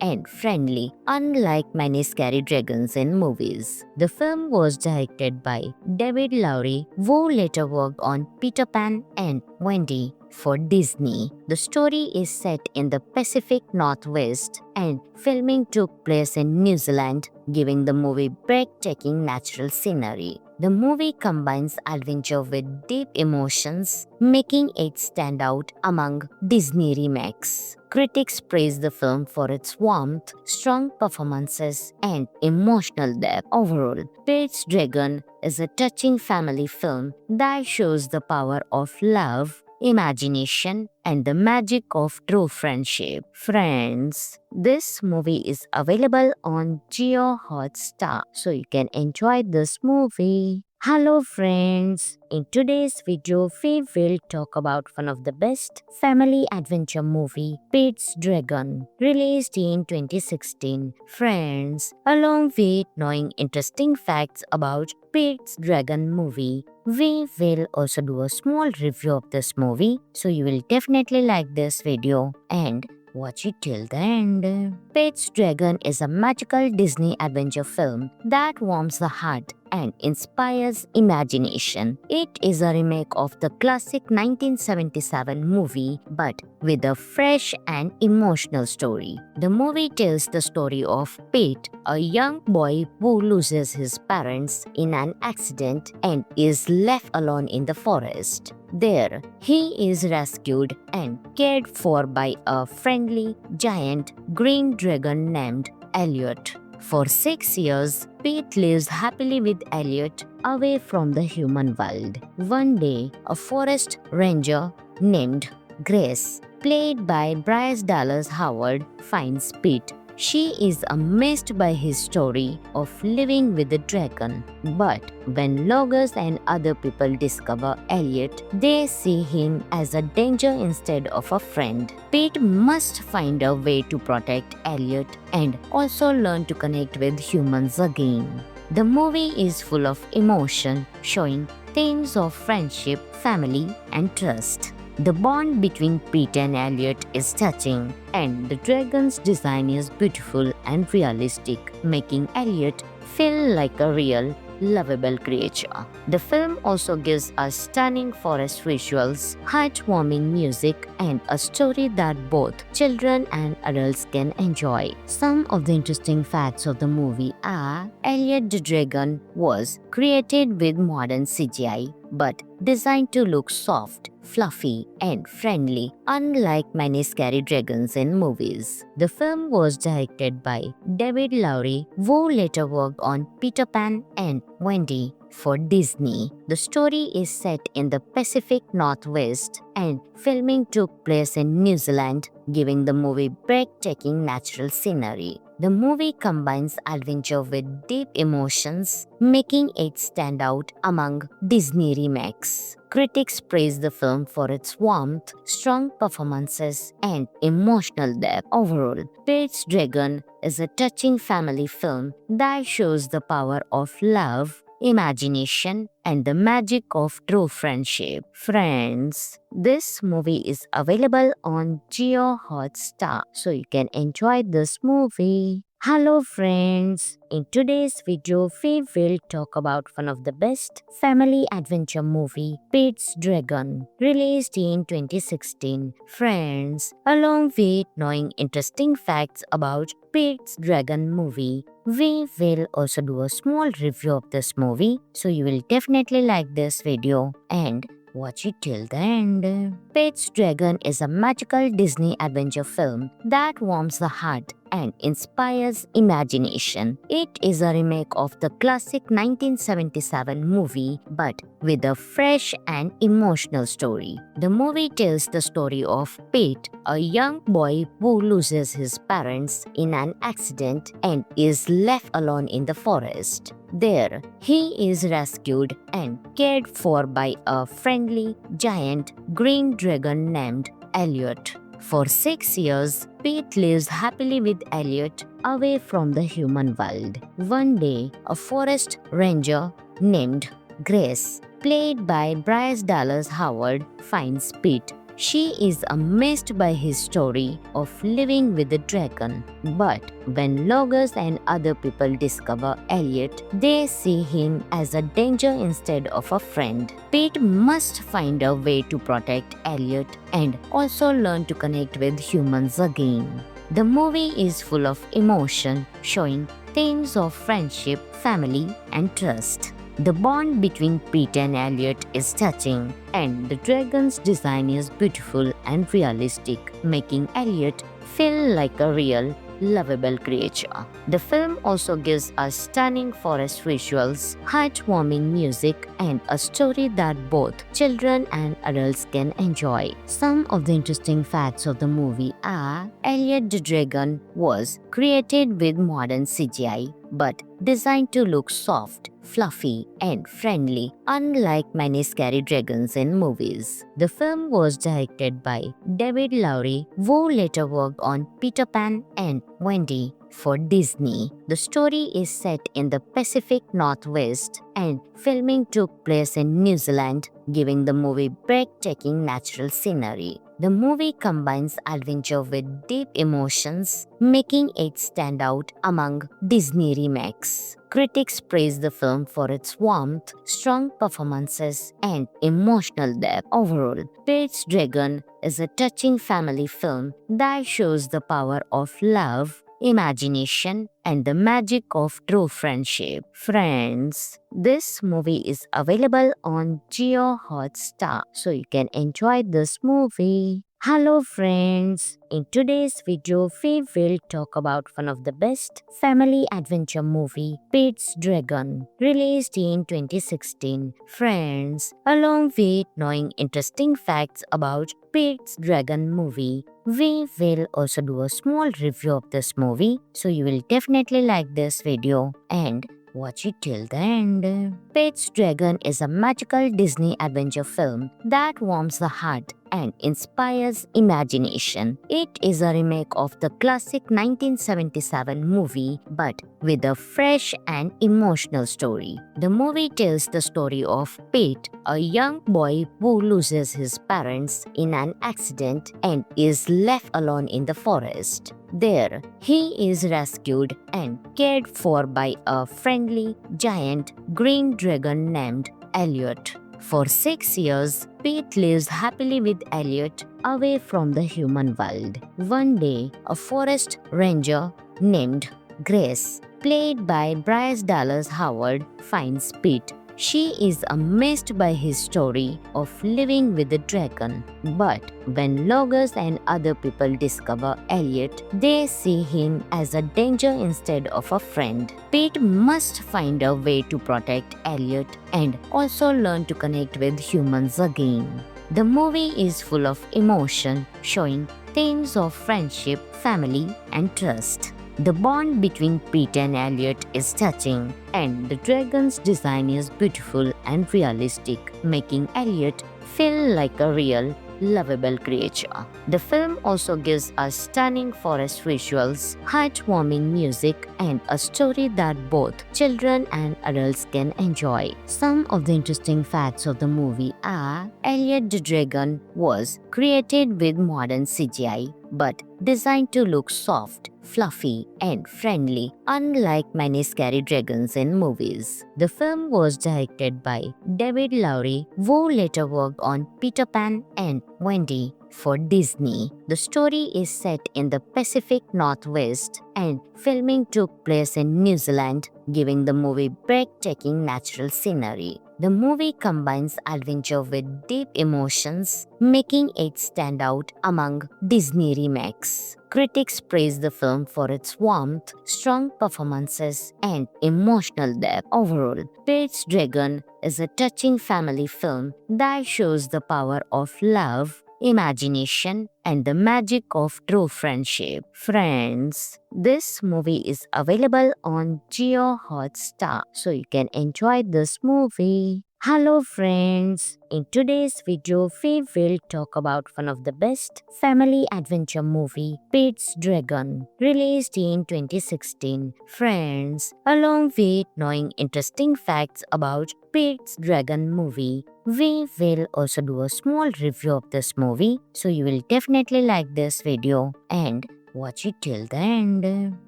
and friendly, unlike many scary dragons in movies. The film was directed by David Lowery, who later worked on Peter Pan and Wendy for Disney. The story is set in the Pacific Northwest, and filming took place in New Zealand, giving the movie breathtaking natural scenery. The movie combines adventure with deep emotions, making it stand out among Disney remakes. Critics praise the film for its warmth, strong performances, and emotional depth. Overall, Pete's Dragon is a touching family film that shows the power of love, imagination, and the magic of true friendship. Friends, this movie is available on Jio Hotstar, so you can enjoy this movie. Hello friends, in today's video we will talk about one of the best family adventure movie, Pete's Dragon, released in 2016. Friends, along with knowing interesting facts about Pete's Dragon movie, we will also do a small review of this movie, so you will definitely like this video and watch it till the end. Pete's Dragon is a magical Disney adventure film that warms the heart and inspires imagination. It is a remake of the classic 1977 movie but with a fresh and emotional story. The movie tells the story of Pete, a young boy who loses his parents in an accident and is left alone in the forest. There, he is rescued and cared for by a friendly, giant green dragon named Elliot. For 6 years, Pete lives happily with Elliot away from the human world. One day, a forest ranger named Grace, played by Bryce Dallas Howard, finds Pete. She is amazed by his story of living with the dragon. But when loggers and other people discover Elliot, they see him as a danger instead of a friend. Pete must find a way to protect Elliot and also learn to connect with humans again. The movie is full of emotion, showing themes of friendship, family, and trust. The bond between Pete and Elliot is touching, and the dragon's design is beautiful and realistic, making Elliot feel like a real, lovable creature. The film also gives us stunning forest visuals, heartwarming music, and a story that both children and adults can enjoy. Some of the interesting facts of the movie are: Elliot the Dragon was created with modern CGI, but designed to look soft, fluffy, and friendly, unlike many scary dragons in movies. The film was directed by David Lowery, who later worked on Peter Pan and Wendy for Disney. The story is set in the Pacific Northwest and filming took place in New Zealand, giving the movie breathtaking natural scenery. The movie combines adventure with deep emotions, making it stand out among Disney remakes. Critics praise the film for its warmth, strong performances, and emotional depth. Overall, Pete's Dragon is a touching family film that shows the power of love, imagination, and the magic of true friendship. Friends, this movie is available on Geo Hotstar, so you can enjoy this movie. Hello friends, in today's video we will talk about one of the best family adventure movie, Pete's Dragon, released in 2016. Friends, along with knowing interesting facts about Pete's Dragon movie, we will also do a small review of this movie, so you will definitely like this video and watch it till the end. Pete's Dragon is a magical Disney adventure film that warms the heart and inspires imagination. It is a remake of the classic 1977 movie, but with a fresh and emotional story. The movie tells the story of Pete, a young boy who loses his parents in an accident and is left alone in the forest. There, he is rescued and cared for by a friendly, giant green dragon named Elliot. For 6 years, Pete lives happily with Elliot away from the human world. One day, a forest ranger named Grace, played by Bryce Dallas Howard, finds Pete. She is amazed by his story of living with the dragon. But when loggers and other people discover Elliot, they see him as a danger instead of a friend. Pete must find a way to protect Elliot and also learn to connect with humans again. The movie is full of emotion, showing themes of friendship, family, and trust. The bond between Pete and Elliot is touching, and the dragon's design is beautiful and realistic, making Elliot feel like a real, lovable creature. The film also gives us stunning forest visuals, heartwarming music, and a story that both children and adults can enjoy. Some of the interesting facts of the movie are: Elliot the dragon was created with modern CGI, but designed to look soft, fluffy, and friendly, unlike many scary dragons in movies. The film was directed by David Lowery, who later worked on Peter Pan and Wendy for Disney. The story is set in the Pacific Northwest and filming took place in New Zealand, giving the movie breathtaking natural scenery. The movie combines adventure with deep emotions, making it stand out among Disney remakes. Critics praise the film for its warmth, strong performances, and emotional depth. Overall, Pete's Dragon is a touching family film that shows the power of love, imagination, and the magic of true friendship. Friends, this movie is available on Geo Hotstar, so you can enjoy this movie. Hello friends, in today's video we will talk about one of the best family adventure movie, Pete's Dragon, released in 2016. Friends, along with knowing interesting facts about Pete's Dragon movie, we will also do a small review of this movie, so you will definitely like this video and watch it till the end. Pete's Dragon is a magical Disney adventure film that warms the heart and inspires imagination. It is a remake of the classic 1977 movie, but with a fresh and emotional story. The movie tells the story of Pete, a young boy who loses his parents in an accident and is left alone in the forest. There, he is rescued and cared for by a friendly, giant green dragon named Elliot. For 6 years, Pete lives happily with Elliot away from the human world. One day, a forest ranger named Grace, played by Bryce Dallas Howard, finds Pete. She is amazed by his story of living with the dragon. But when Logos and other people discover Elliot, they see him as a danger instead of a friend. Pete must find a way to protect Elliot and also learn to connect with humans again. The movie is full of emotion, showing themes of friendship, family, and trust. The bond between Pete and Elliot is touching, and the dragon's design is beautiful and realistic, making Elliot feel like a real, lovable creature. The film also gives us stunning forest visuals, heartwarming music, and a story that both children and adults can enjoy. Some of the interesting facts of the movie are Elliot the Dragon was created with modern CGI but designed to look soft, fluffy, and friendly, unlike many scary dragons in movies. The film was directed by David Lowery, who later worked on Peter Pan and Wendy for Disney. The story is set in the Pacific Northwest, and filming took place in New Zealand, giving the movie breathtaking natural scenery. The movie combines adventure with deep emotions, making it stand out among Disney remakes. Critics praise the film for its warmth, strong performances, and emotional depth. Overall, Pete's Dragon is a touching family film that shows the power of love, imagination, and the magic of true friendship. Friends, this movie is available on Geo Hotstar, so you can enjoy this movie. Hello friends, in today's video we will talk about one of the best family adventure movie, Pete's Dragon, released in 2016. Friends, along with knowing interesting facts about Pete's Dragon movie, we will also do a small review of this movie, so you will definitely like this video and watch it till the end.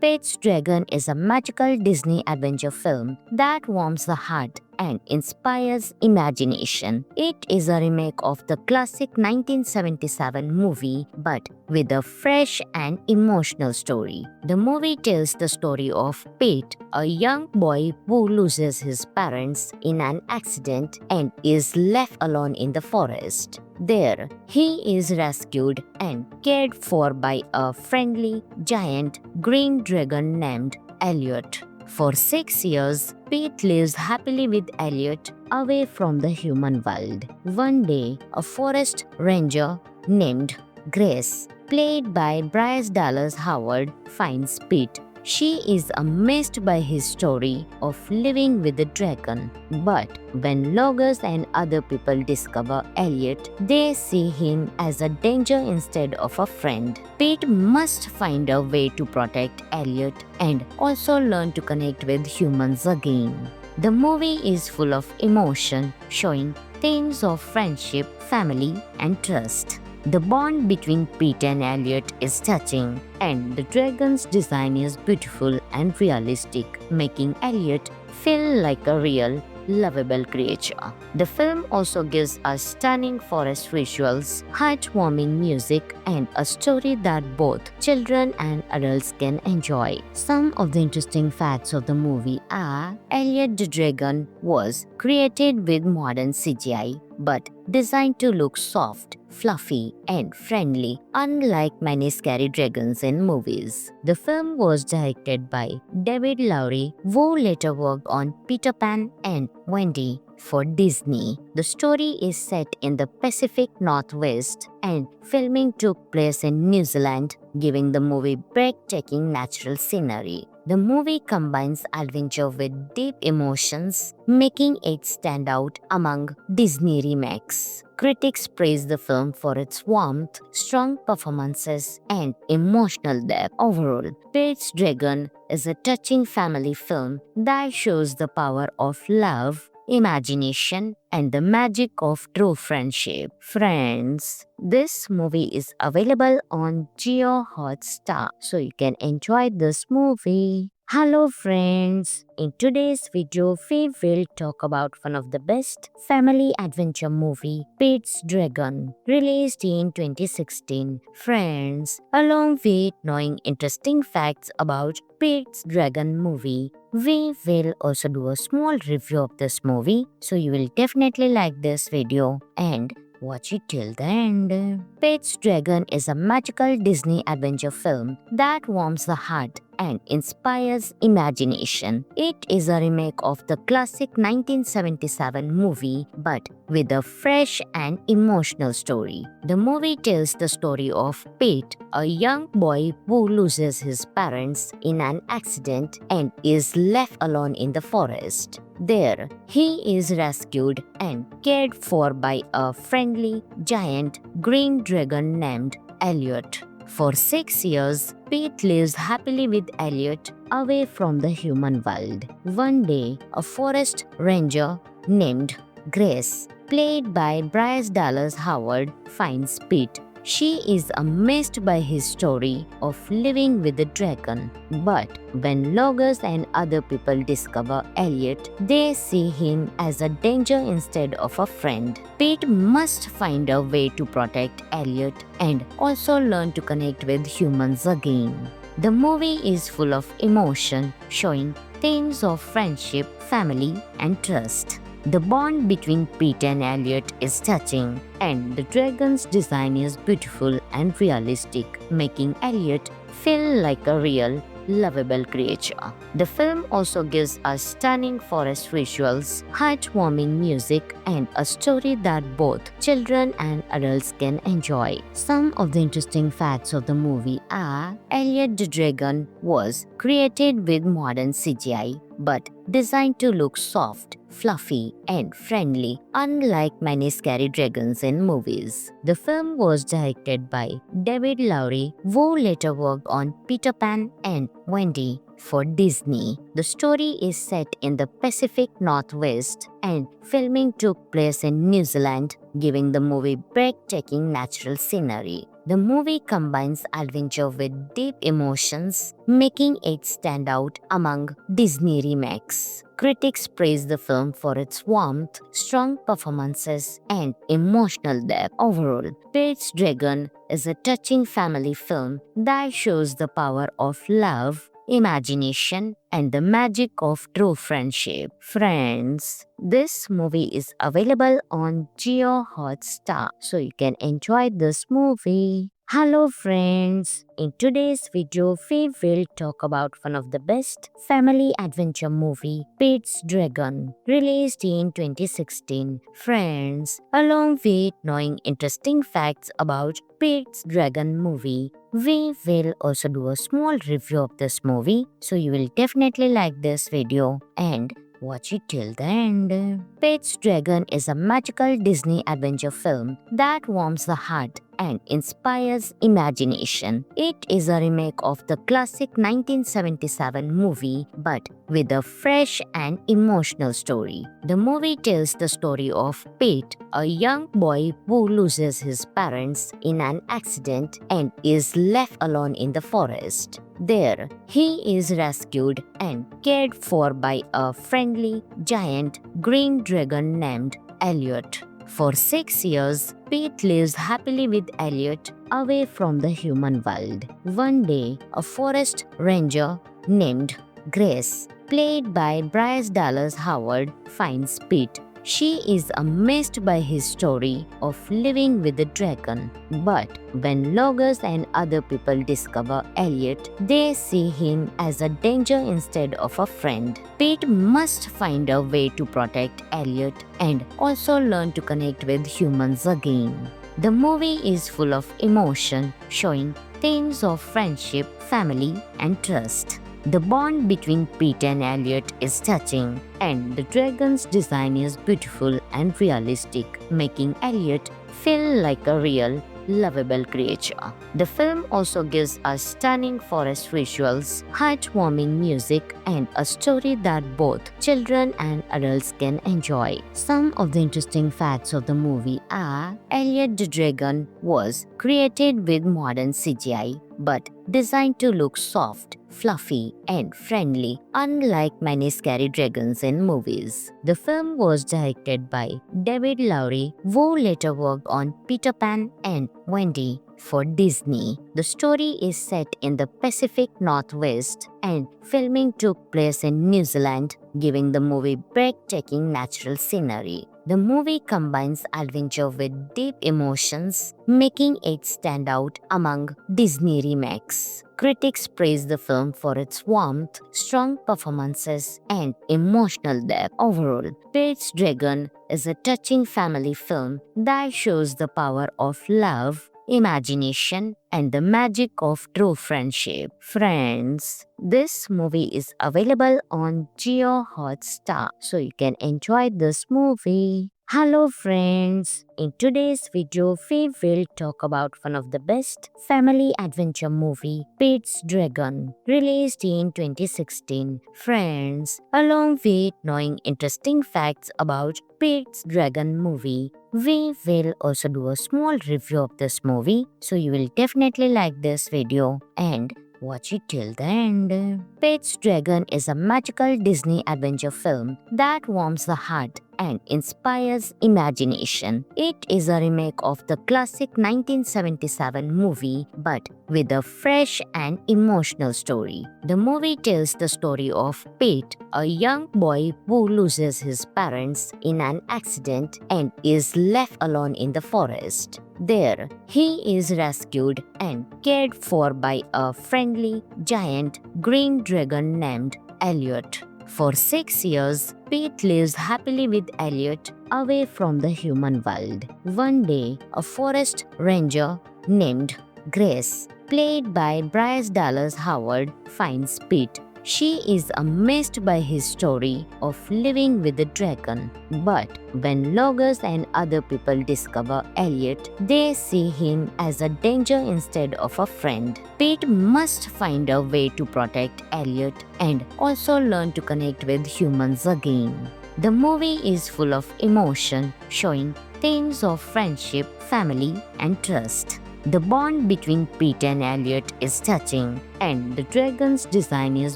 Pete's Dragon is a magical Disney adventure film that warms the heart and inspires imagination. It is a remake of the classic 1977 movie, but with a fresh and emotional story. The movie tells the story of Pete, a young boy who loses his parents in an accident and is left alone in the forest. There, he is rescued and cared for by a friendly, giant green dragon named Elliot. For 6 years, Pete lives happily with Elliot away from the human world. One day, a forest ranger named Grace, played by Bryce Dallas Howard, finds Pete. She is amazed by his story of living with the dragon. But when Logos and other people discover Elliot, they see him as a danger instead of a friend. Pete must find a way to protect Elliot and also learn to connect with humans again. The movie is full of emotion, showing themes of friendship, family, and trust. The bond between Pete and Elliot is touching, and the dragon's design is beautiful and realistic, making Elliot feel like a real, lovable creature. The film also gives us stunning forest visuals, heartwarming music, and a story that both children and adults can enjoy. Some of the interesting facts of the movie are Elliot the Dragon was created with modern CGI, but designed to look soft, fluffy, and friendly, unlike many scary dragons in movies. The film was directed by David Lowery, who later worked on Peter Pan and Wendy for Disney. The story is set in the Pacific Northwest, and filming took place in New Zealand, giving the movie breathtaking natural scenery. The movie combines adventure with deep emotions, making it stand out among Disney remakes. Critics praise the film for its warmth, strong performances, and emotional depth. Overall, Pete's Dragon is a touching family film that shows the power of love, imagination, and the magic of true friendship. Friends, this movie is available on Geo Hotstar, so you can enjoy this movie. Hello friends, in today's video we will talk about one of the best family adventure movie, Pete's Dragon, released in 2016. Friends, along with knowing interesting facts about Pete's Dragon movie. We will also do a small review of this movie, so you will definitely like this video and watch it till the end. Pete's Dragon is a magical Disney adventure film that warms the heart and inspires imagination. It is a remake of the classic 1977 movie but with a fresh and emotional story. The movie tells the story of Pete, a young boy who loses his parents in an accident and is left alone in the forest. There, he is rescued and cared for by a friendly, giant green dragon named Elliot. For 6 years, Pete lives happily with Elliot away from the human world. One day, a forest ranger named Grace, played by Bryce Dallas Howard, finds Pete. She is amazed by his story of living with the dragon. But when loggers and other people discover Elliot, they see him as a danger instead of a friend. Pete must find a way to protect Elliot and also learn to connect with humans again. The movie is full of emotion, showing themes of friendship, family, and trust. The bond between Pete and Elliot is touching, and the dragon's design is beautiful and realistic, making Elliot feel like a real, lovable creature. The film also gives us stunning forest visuals, heartwarming music, and a story that both children and adults can enjoy. Some of the interesting facts of the movie are: Elliot the Dragon was created with modern CGI, but designed to look soft, fluffy, and friendly, unlike many scary dragons in movies. The film was directed by David Lowery, who later worked on Peter Pan and Wendy for Disney. The story is set in the Pacific Northwest, and filming took place in New Zealand, giving the movie breathtaking natural scenery. The movie combines adventure with deep emotions, making it stand out among Disney remakes. Critics praise the film for its warmth, strong performances, and emotional depth. Overall, Pete's Dragon is a touching family film that shows the power of love, imagination, and the magic of true friendship. Friends, this movie is available on Jio Hotstar, so you can enjoy this movie. Hello friends, in today's video we will talk about one of the best family adventure movie, Pete's Dragon, released in 2016. Friends, along with knowing interesting facts about Pete's Dragon movie, we will also do a small review of this movie, so you will definitely like this video and watch it till the end. Pete's Dragon is a magical Disney adventure film that warms the heart and inspires imagination. It is a remake of the classic 1977 movie but with a fresh and emotional story. The movie tells the story of Pete, a young boy who loses his parents in an accident and is left alone in the forest. There, he is rescued and cared for by a friendly, giant green dragon named Elliot. For 6 years, Pete lives happily with Elliot away from the human world. One day, a forest ranger named Grace, played by Bryce Dallas Howard, finds Pete. She is amazed by his story of living with the dragon. But when loggers and other people discover Elliot, they see him as a danger instead of a friend. Pete must find a way to protect Elliot and also learn to connect with humans again. The movie is full of emotion, showing themes of friendship, family, and trust. The bond between Pete and Elliot is touching, and the dragon's design is beautiful and realistic, making Elliot feel like a real, lovable creature. The film also gives us stunning forest visuals, heartwarming music, and a story that both children and adults can enjoy. Some of the interesting facts of the movie are: Elliot the Dragon was created with modern CGI, but designed to look soft, fluffy, and friendly, unlike many scary dragons in movies. The film was directed by David Lowery, who later worked on Peter Pan and Wendy for Disney. The story is set in the Pacific Northwest and filming took place in New Zealand, giving the movie breathtaking natural scenery. The movie combines adventure with deep emotions, making it stand out among Disney remakes. Critics praise the film for its warmth, strong performances, and emotional depth. Overall, Pete's Dragon is a touching family film that shows the power of love, imagination, and the magic of true friendship. Friends, this movie is available on Geo Hotstar, so you can enjoy this movie. Hello friends, in today's video we will talk about one of the best family adventure movie, Pete's Dragon, released in 2016. Friends, along with knowing interesting facts about Pete's Dragon movie, we will also do a small review of this movie, so you will definitely like this video and watch it till the end. Pete's Dragon is a magical Disney adventure film that warms the heart and inspires imagination. It is a remake of the classic 1977 movie, but with a fresh and emotional story. The movie tells the story of Pete, a young boy who loses his parents in an accident and is left alone in the forest. There, he is rescued and cared for by a friendly, giant green dragon named Elliot. For 6 years, Pete lives happily with Elliot away from the human world. One day, a forest ranger named Grace, played by Bryce Dallas Howard, finds Pete. She is amazed by his story of living with the dragon. But when loggers and other people discover Elliot, they see him as a danger instead of a friend. Pete must find a way to protect Elliot and also learn to connect with humans again. The movie is full of emotion, showing themes of friendship, family, and trust. The bond between Pete and Elliot is touching, and the dragon's design is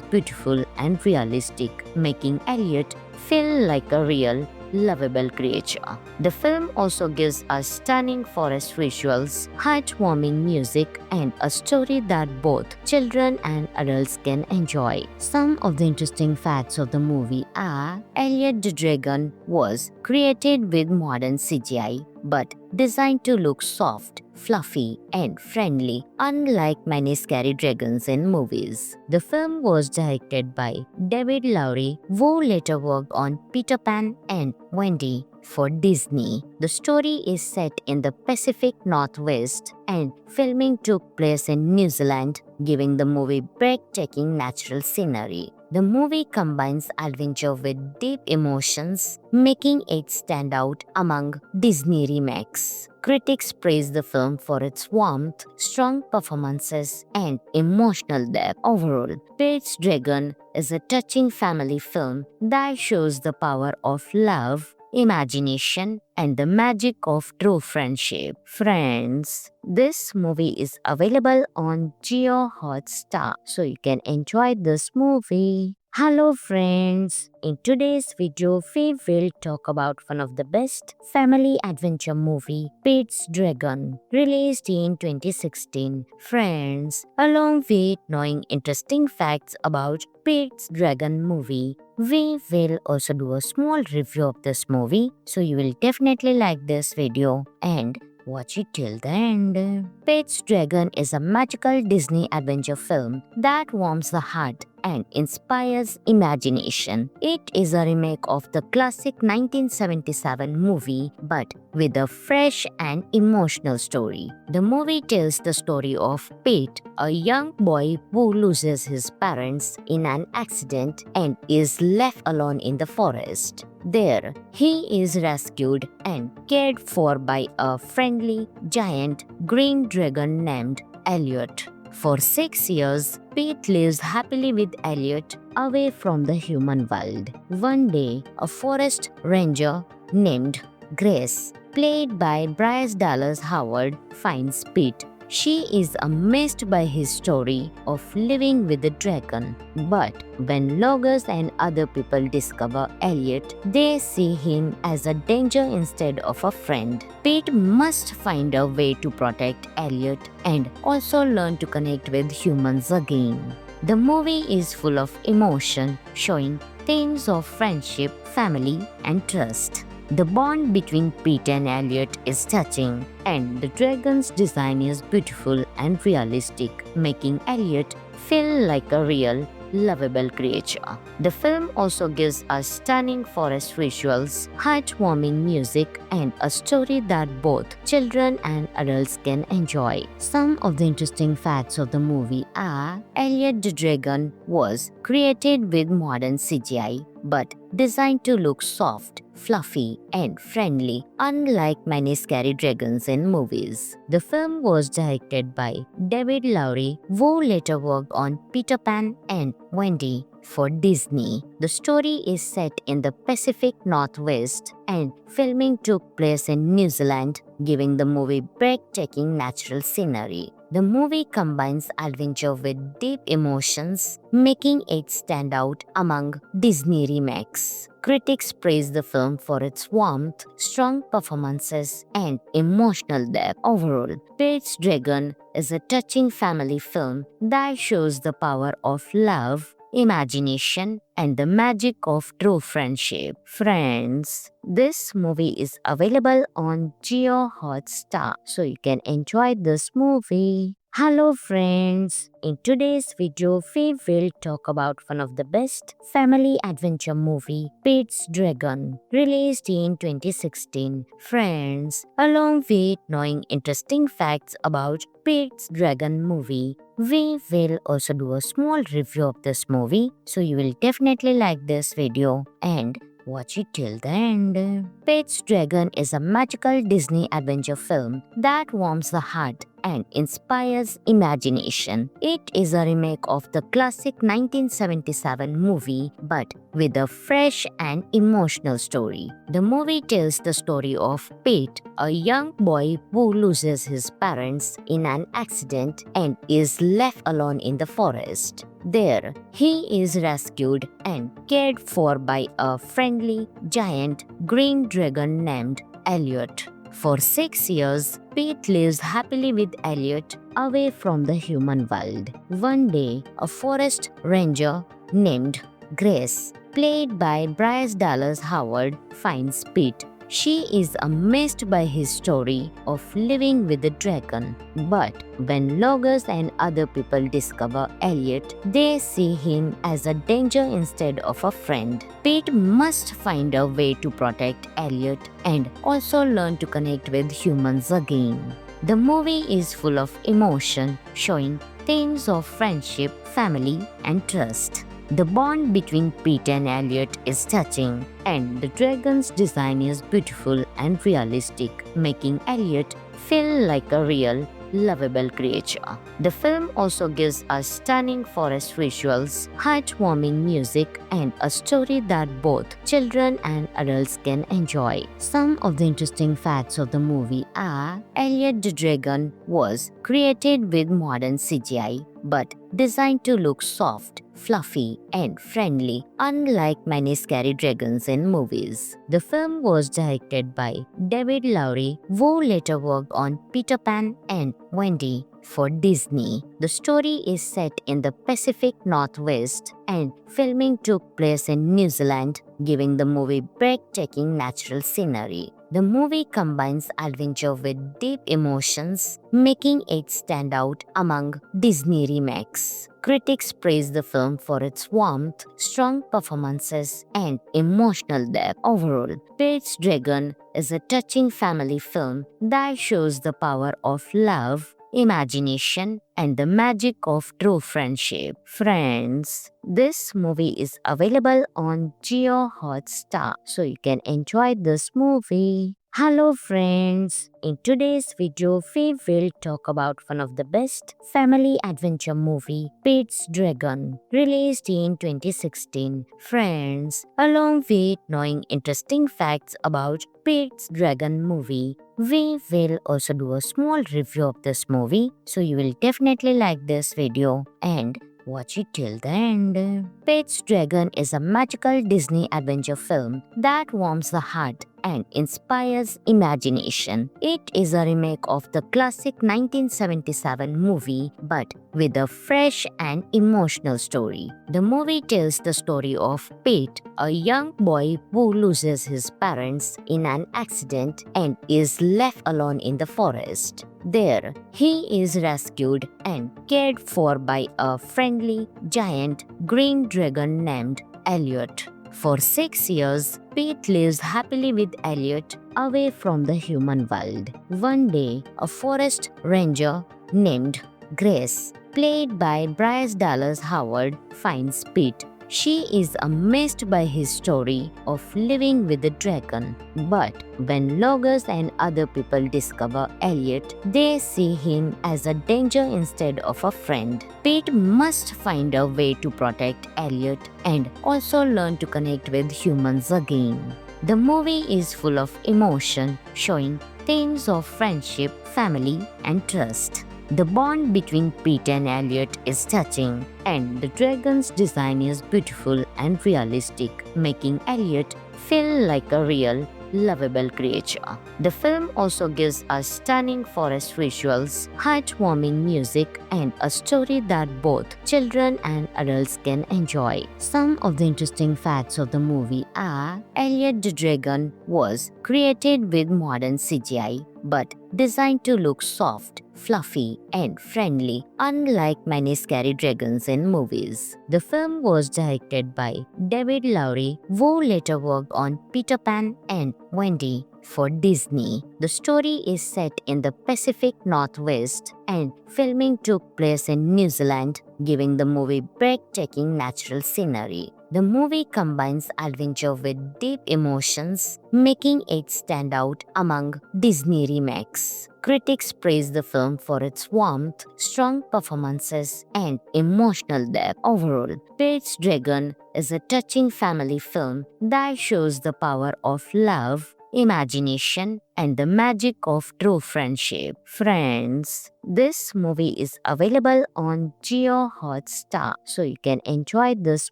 beautiful and realistic, making Elliot feel like a real, lovable creature. The film also gives us stunning forest visuals, heartwarming music, and a story that both children and adults can enjoy. Some of the interesting facts of the movie are: Elliot the Dragon was created with modern CGI, but designed to look soft, fluffy, and friendly, unlike many scary dragons in movies. The film was directed by David Lowery, who later worked on Peter Pan and Wendy for Disney. The story is set in the Pacific Northwest and filming took place in New Zealand, giving the movie breathtaking natural scenery. The movie combines adventure with deep emotions, making it stand out among Disney remakes. Critics praise the film for its warmth, strong performances, and emotional depth. Overall, Pete's Dragon is a touching family film that shows the power of love, imagination, and the magic of true friendship. Friends, this movie is available on Geo Hotstar, so you can enjoy this movie. Hello friends, in today's video we will talk about one of the best family adventure movie, Pete's Dragon, released in 2016. Friends, along with knowing interesting facts about Pete's Dragon movie, we will also do a small review of this movie, so you will definitely like this video and watch it till the end. Pete's Dragon is a magical Disney adventure film that warms the heart and inspires imagination. It is a remake of the classic 1977 movie, but with a fresh and emotional story. The movie tells the story of Pete, a young boy who loses his parents in an accident and is left alone in the forest. There, he is rescued and cared for by a friendly, giant green dragon named Elliot. For 6 years, Pete lives happily with Elliot away from the human world. One day, a forest ranger named Grace, played by Bryce Dallas Howard, finds Pete. She is amazed by his story of living with the dragon. But when Logos and other people discover Elliot, they see him as a danger instead of a friend. Pete must find a way to protect Elliot and also learn to connect with humans again. The movie is full of emotion, showing themes of friendship, family, and trust. The bond between Pete and Elliot is touching, and the dragon's design is beautiful and realistic, making Elliot feel like a real, lovable creature. The film also gives us stunning forest visuals, heartwarming music, and a story that both children and adults can enjoy. Some of the interesting facts of the movie are Elliot the Dragon was created with modern CGI but designed to look soft, fluffy, and friendly, unlike many scary dragons in movies. The film was directed by David Lowery, who later worked on Peter Pan and Wendy for Disney. The story is set in the Pacific Northwest, and filming took place in New Zealand, giving the movie breathtaking natural scenery. The movie combines adventure with deep emotions, making it stand out among Disney remakes. Critics praise the film for its warmth, strong performances, and emotional depth. Overall, Pete's Dragon is a touching family film that shows the power of love, imagination, and the magic of true friendship. Friends, this movie is available on Geo Hotstar, so you can enjoy this movie. Hello friends, in today's video we will talk about one of the best family adventure movie, Pete's Dragon, released in 2016. Friends, along with knowing interesting facts about Pete's Dragon movie, we will also do a small review of this movie, so you will definitely like this video and watch it till the end. Pete's Dragon is a magical Disney adventure film that warms the heart and inspires imagination. It is a remake of the classic 1977 movie, but with a fresh and emotional story. The movie tells the story of Pete, a young boy who loses his parents in an accident and is left alone in the forest. There, he is rescued and cared for by a friendly, giant green dragon named Elliot. For 6 years, Pete lives happily with Elliot away from the human world. One day, a forest ranger named Grace, played by Bryce Dallas Howard, finds Pete. She is amazed by his story of living with the dragon. But when Logos and other people discover Elliot, they see him as a danger instead of a friend. Pete must find a way to protect Elliot and also learn to connect with humans again. The movie is full of emotion, showing themes of friendship, family, and trust. The bond between Pete and Elliot is touching, and the dragon's design is beautiful and realistic, making Elliot feel like a real, lovable creature. The film also gives us stunning forest visuals, heartwarming music, and a story that both children and adults can enjoy. Some of the interesting facts of the movie are Elliot the Dragon was created with modern CGI, but designed to look soft, fluffy, and friendly, unlike many scary dragons in movies. The film was directed by David Lowery, who later worked on Peter Pan and Wendy for Disney. The story is set in the Pacific Northwest, and filming took place in New Zealand, giving the movie breathtaking natural scenery. The movie combines adventure with deep emotions, making it stand out among Disney remakes. Critics praise the film for its warmth, strong performances, and emotional depth. Overall, Pete's Dragon is a touching family film that shows the power of love, imagination, and the magic of true friendship. Friends, this movie is available on Geo Hotstar, so you can enjoy this movie. Hello friends, in today's video we will talk about one of the best family adventure movie, Pete's Dragon, released in 2016. Friends, along with knowing interesting facts about Pete's Dragon movie, we will also do a small review of this movie, so you will definitely like this video and watch it till the end. Pete's Dragon is a magical Disney adventure film that warms the heart and inspires imagination. It is a remake of the classic 1977 movie, but with a fresh and emotional story. The movie tells the story of Pete, a young boy who loses his parents in an accident and is left alone in the forest. There, he is rescued and cared for by a friendly, giant green dragon named Elliot. For 6 years, Pete lives happily with Elliot away from the human world. One day, a forest ranger named Grace, played by Bryce Dallas Howard, finds Pete. She is amazed by his story of living with the dragon. But when loggers and other people discover Elliot, they see him as a danger instead of a friend. Pete must find a way to protect Elliot and also learn to connect with humans again. The movie is full of emotion, showing themes of friendship, family, and trust. The bond between Pete and Elliot is touching, and the dragon's design is beautiful and realistic, making Elliot feel like a real, lovable creature. The film also gives us stunning forest visuals, heartwarming music, and a story that both children and adults can enjoy. Some of the interesting facts of the movie are: Elliot the Dragon was created with modern CGI, but designed to look soft, fluffy, and friendly, unlike many scary dragons in movies. The film was directed by David Lowery, who later worked on Peter Pan and Wendy for Disney. The story is set in the Pacific Northwest, and filming took place in New Zealand, giving the movie breathtaking natural scenery. The movie combines adventure with deep emotions, making it stand out among Disney remakes. Critics praise the film for its warmth, strong performances, and emotional depth. Overall, Pete's Dragon is a touching family film that shows the power of love, imagination, and the magic of true friendship. Friends, this movie is available on Jio Hotstar, so you can enjoy this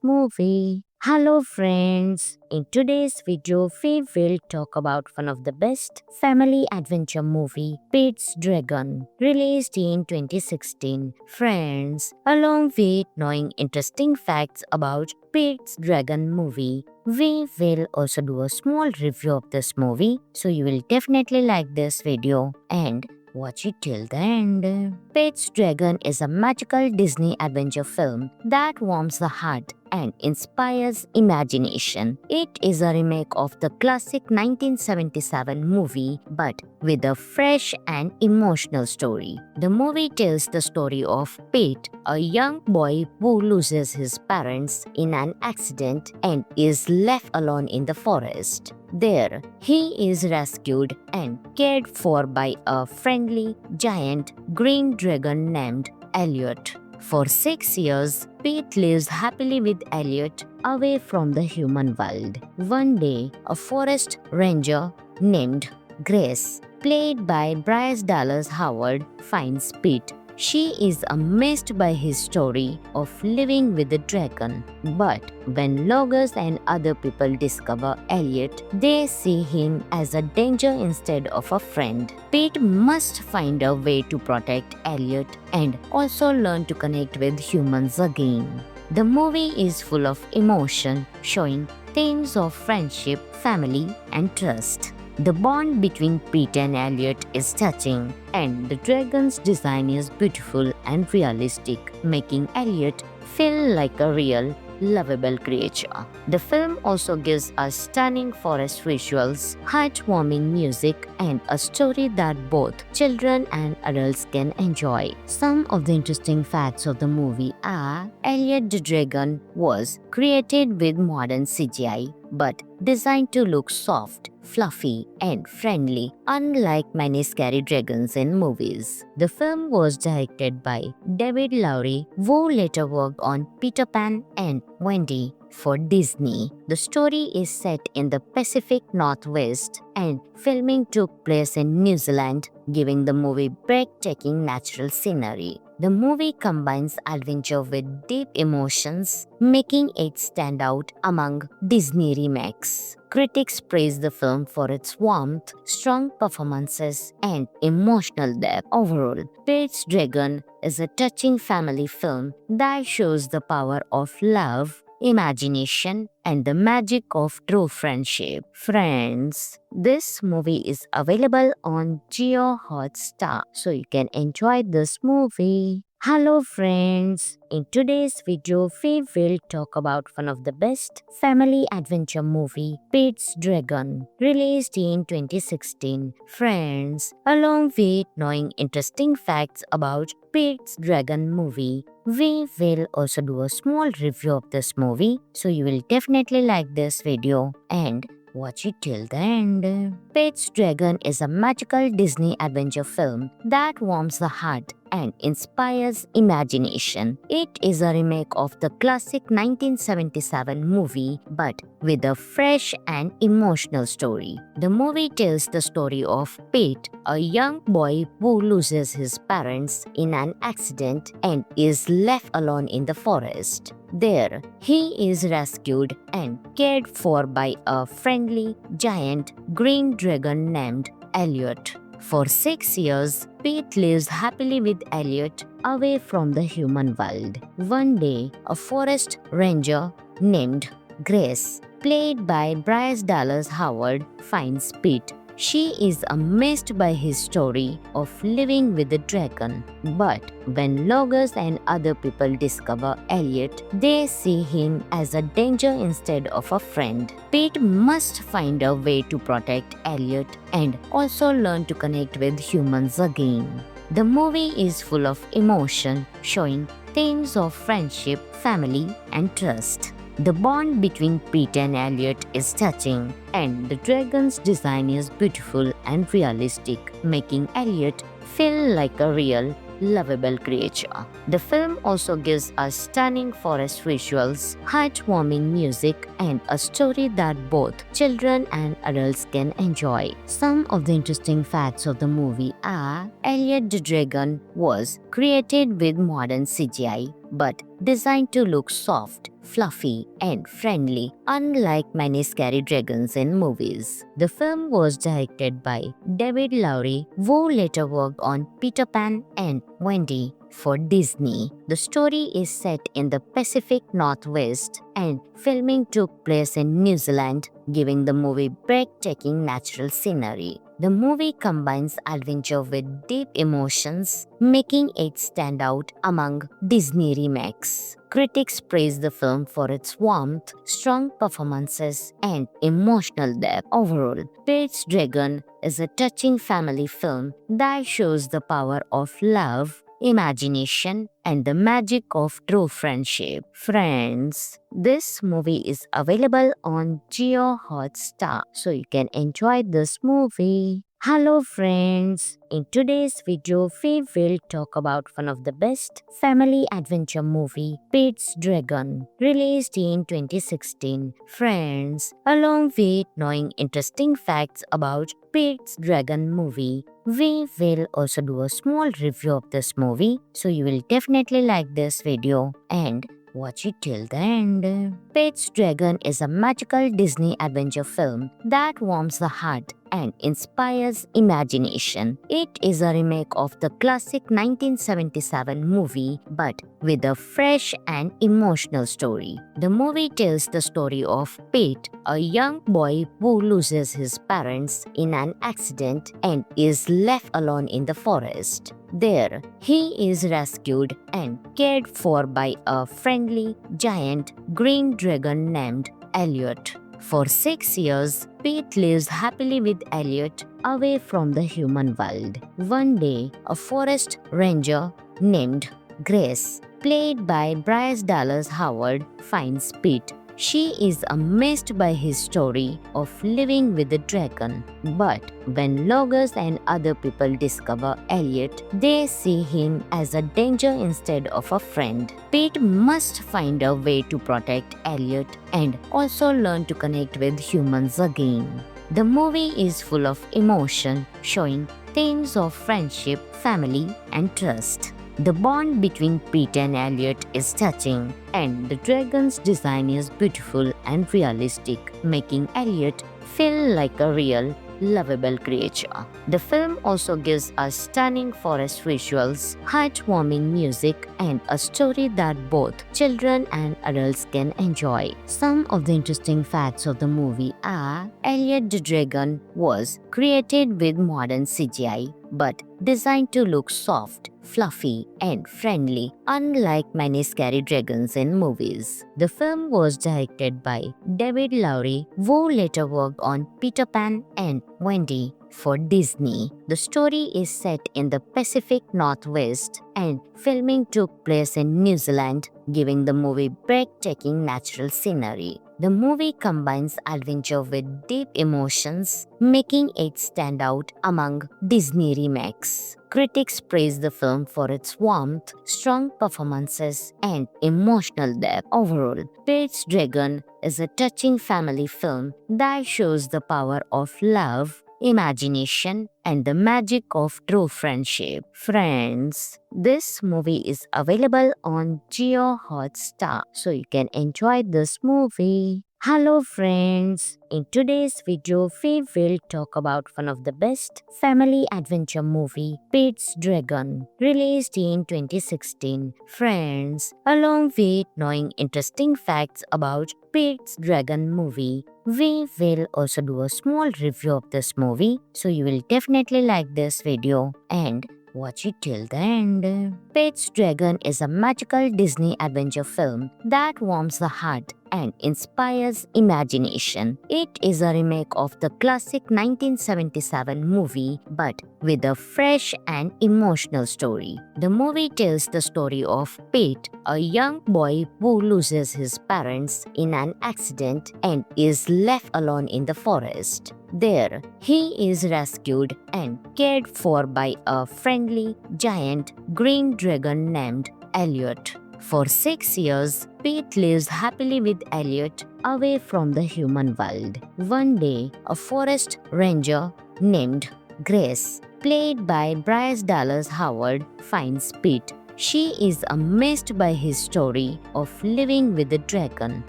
movie. Hello friends, in today's video we will talk about one of the best family adventure movie, Pete's Dragon, released in 2016. Friends, along with knowing interesting facts about Pete's Dragon movie, we will also do a small review of this movie, so you will definitely like this video and watch it till the end. Pete's Dragon is a magical Disney adventure film that warms the heart and inspires imagination. It is a remake of the classic 1977 movie, but with a fresh and emotional story. The movie tells the story of Pete, a young boy who loses his parents in an accident and is left alone in the forest. There, he is rescued and cared for by a friendly, giant green dragon named Elliot. For 6 years, Pete lives happily with Elliot away from the human world. One day, a forest ranger named Grace, played by Bryce Dallas Howard, finds Pete. She is amazed by his story of living with the dragon. But when loggers and other people discover Elliot, they see him as a danger instead of a friend. Pete must find a way to protect Elliot and also learn to connect with humans again. The movie is full of emotion, showing themes of friendship, family, and trust. The bond between Pete and Elliot is touching, and the dragon's design is beautiful and realistic, making Elliot feel like a real, lovable creature. The film also gives us stunning forest visuals, heartwarming music, and a story that both children and adults can enjoy. Some of the interesting facts of the movie are: Elliot the Dragon was created with modern CGI, but designed to look soft, fluffy, and friendly, unlike many scary dragons in movies. The film was directed by David Lowery, who later worked on Peter Pan and Wendy for Disney. The story is set in the Pacific Northwest and filming took place in New Zealand, giving the movie breathtaking natural scenery. The movie combines adventure with deep emotions, making it stand out among Disney remakes. Critics praise the film for its warmth, strong performances, and emotional depth. Overall, Pete's Dragon is a touching family film that shows the power of love, imagination, and the magic of true friendship. Friends, this movie is available on Jio Hotstar, so you can enjoy this movie. Hello friends, in today's video we will talk about one of the best family adventure movie, Pete's Dragon, released in 2016. Friends, along with knowing interesting facts about Pete's Dragon movie, we will also do a small review of this movie, so you will definitely like this video and watch it till the end. Pete's Dragon is a magical Disney adventure film that warms the heart and inspires imagination. It is a remake of the classic 1977 movie, but with a fresh and emotional story. The movie tells the story of Pete, a young boy who loses his parents in an accident and is left alone in the forest. There, he is rescued and cared for by a friendly, giant green dragon named Elliot. For 6 years, Pete lives happily with Elliot away from the human world. One day, a forest ranger named Grace, played by Bryce Dallas Howard, finds Pete. She is amazed by his story of living with the dragon. But when loggers and other people discover Elliot, they see him as a danger instead of a friend. Pete must find a way to protect Elliot and also learn to connect with humans again. The movie is full of emotion, showing themes of friendship, family, and trust. The bond between Pete and Elliot is touching, and the dragon's design is beautiful and realistic, making Elliot feel like a real, lovable creature. The film also gives us stunning forest visuals, heartwarming music, and a story that both children and adults can enjoy. Some of the interesting facts of the movie are: Elliot the Dragon was created with modern CGI, but designed to look soft, fluffy, and friendly, unlike many scary dragons in movies. The film was directed by David Lowery, who later worked on Peter Pan and Wendy for Disney. The story is set in the Pacific Northwest and filming took place in New Zealand, giving the movie breathtaking natural scenery. The movie combines adventure with deep emotions, making it stand out among Disney remakes. Critics praise the film for its warmth, strong performances, and emotional depth. Overall, Pete's Dragon is a touching family film that shows the power of love, imagination, and the magic of true friendship. Friends, this movie is available on Jio Hotstar, so you can enjoy this movie. Hello friends, in today's video we will talk about one of the best family adventure movie, Pete's Dragon, released in 2016. Friends, along with knowing interesting facts about Pete's Dragon movie, we will also do a small review of this movie, so you will definitely like this video and watch it till the end. Pete's Dragon is a magical Disney adventure film that warms the heart and inspires imagination. It is a remake of the classic 1977 movie, but with a fresh and emotional story. The movie tells the story of Pete, a young boy who loses his parents in an accident and is left alone in the forest. There, he is rescued and cared for by a friendly, giant green dragon named Elliot. For 6 years, Pete lives happily with Elliot away from the human world. One day, a forest ranger named Grace, played by Bryce Dallas Howard, finds Pete. She is amazed by his story of living with the dragon. But when Logos and other people discover Elliot, they see him as a danger instead of a friend. Pete must find a way to protect Elliot and also learn to connect with humans again. The movie is full of emotion, showing themes of friendship, family, and trust. The bond between Pete and Elliot is touching, and the dragon's design is beautiful and realistic, making Elliot feel like a real, lovable creature. The film also gives us stunning forest visuals, heartwarming music, and a story that both children and adults can enjoy. Some of the interesting facts of the movie are Elliot the Dragon was created with modern CGI but designed to look soft, fluffy, and friendly, unlike many scary dragons in movies. The film was directed by David Lowery, who later worked on Peter Pan and Wendy for Disney. The story is set in the Pacific Northwest, and filming took place in New Zealand, giving the movie breathtaking natural scenery. The movie combines adventure with deep emotions, making it stand out among Disney remakes. Critics praise the film for its warmth, strong performances, and emotional depth. Overall, Pete's Dragon is a touching family film that shows the power of love, imagination, and the magic of true friendship. Friends, this movie is available on Geo Hotstar, so you can enjoy this movie. Hello friends, in today's video we will talk about one of the best family adventure movie, Pete's Dragon, released in 2016. Friends, along with knowing interesting facts about Pete's Dragon movie, we will also do a small review of this movie, so you will definitely like this video and watch it till the end. Pete's Dragon is a magical Disney adventure film that warms the heart and inspires imagination. It is a remake of the classic 1977 movie, but with a fresh and emotional story. The movie tells the story of Pete, a young boy who loses his parents in an accident and is left alone in the forest. There, he is rescued and cared for by a friendly, giant green dragon named Elliot. For 6 years, Pete lives happily with Elliot away from the human world. One day, a forest ranger named Grace, played by Bryce Dallas Howard, finds Pete. She is amazed by his story of living with the dragon.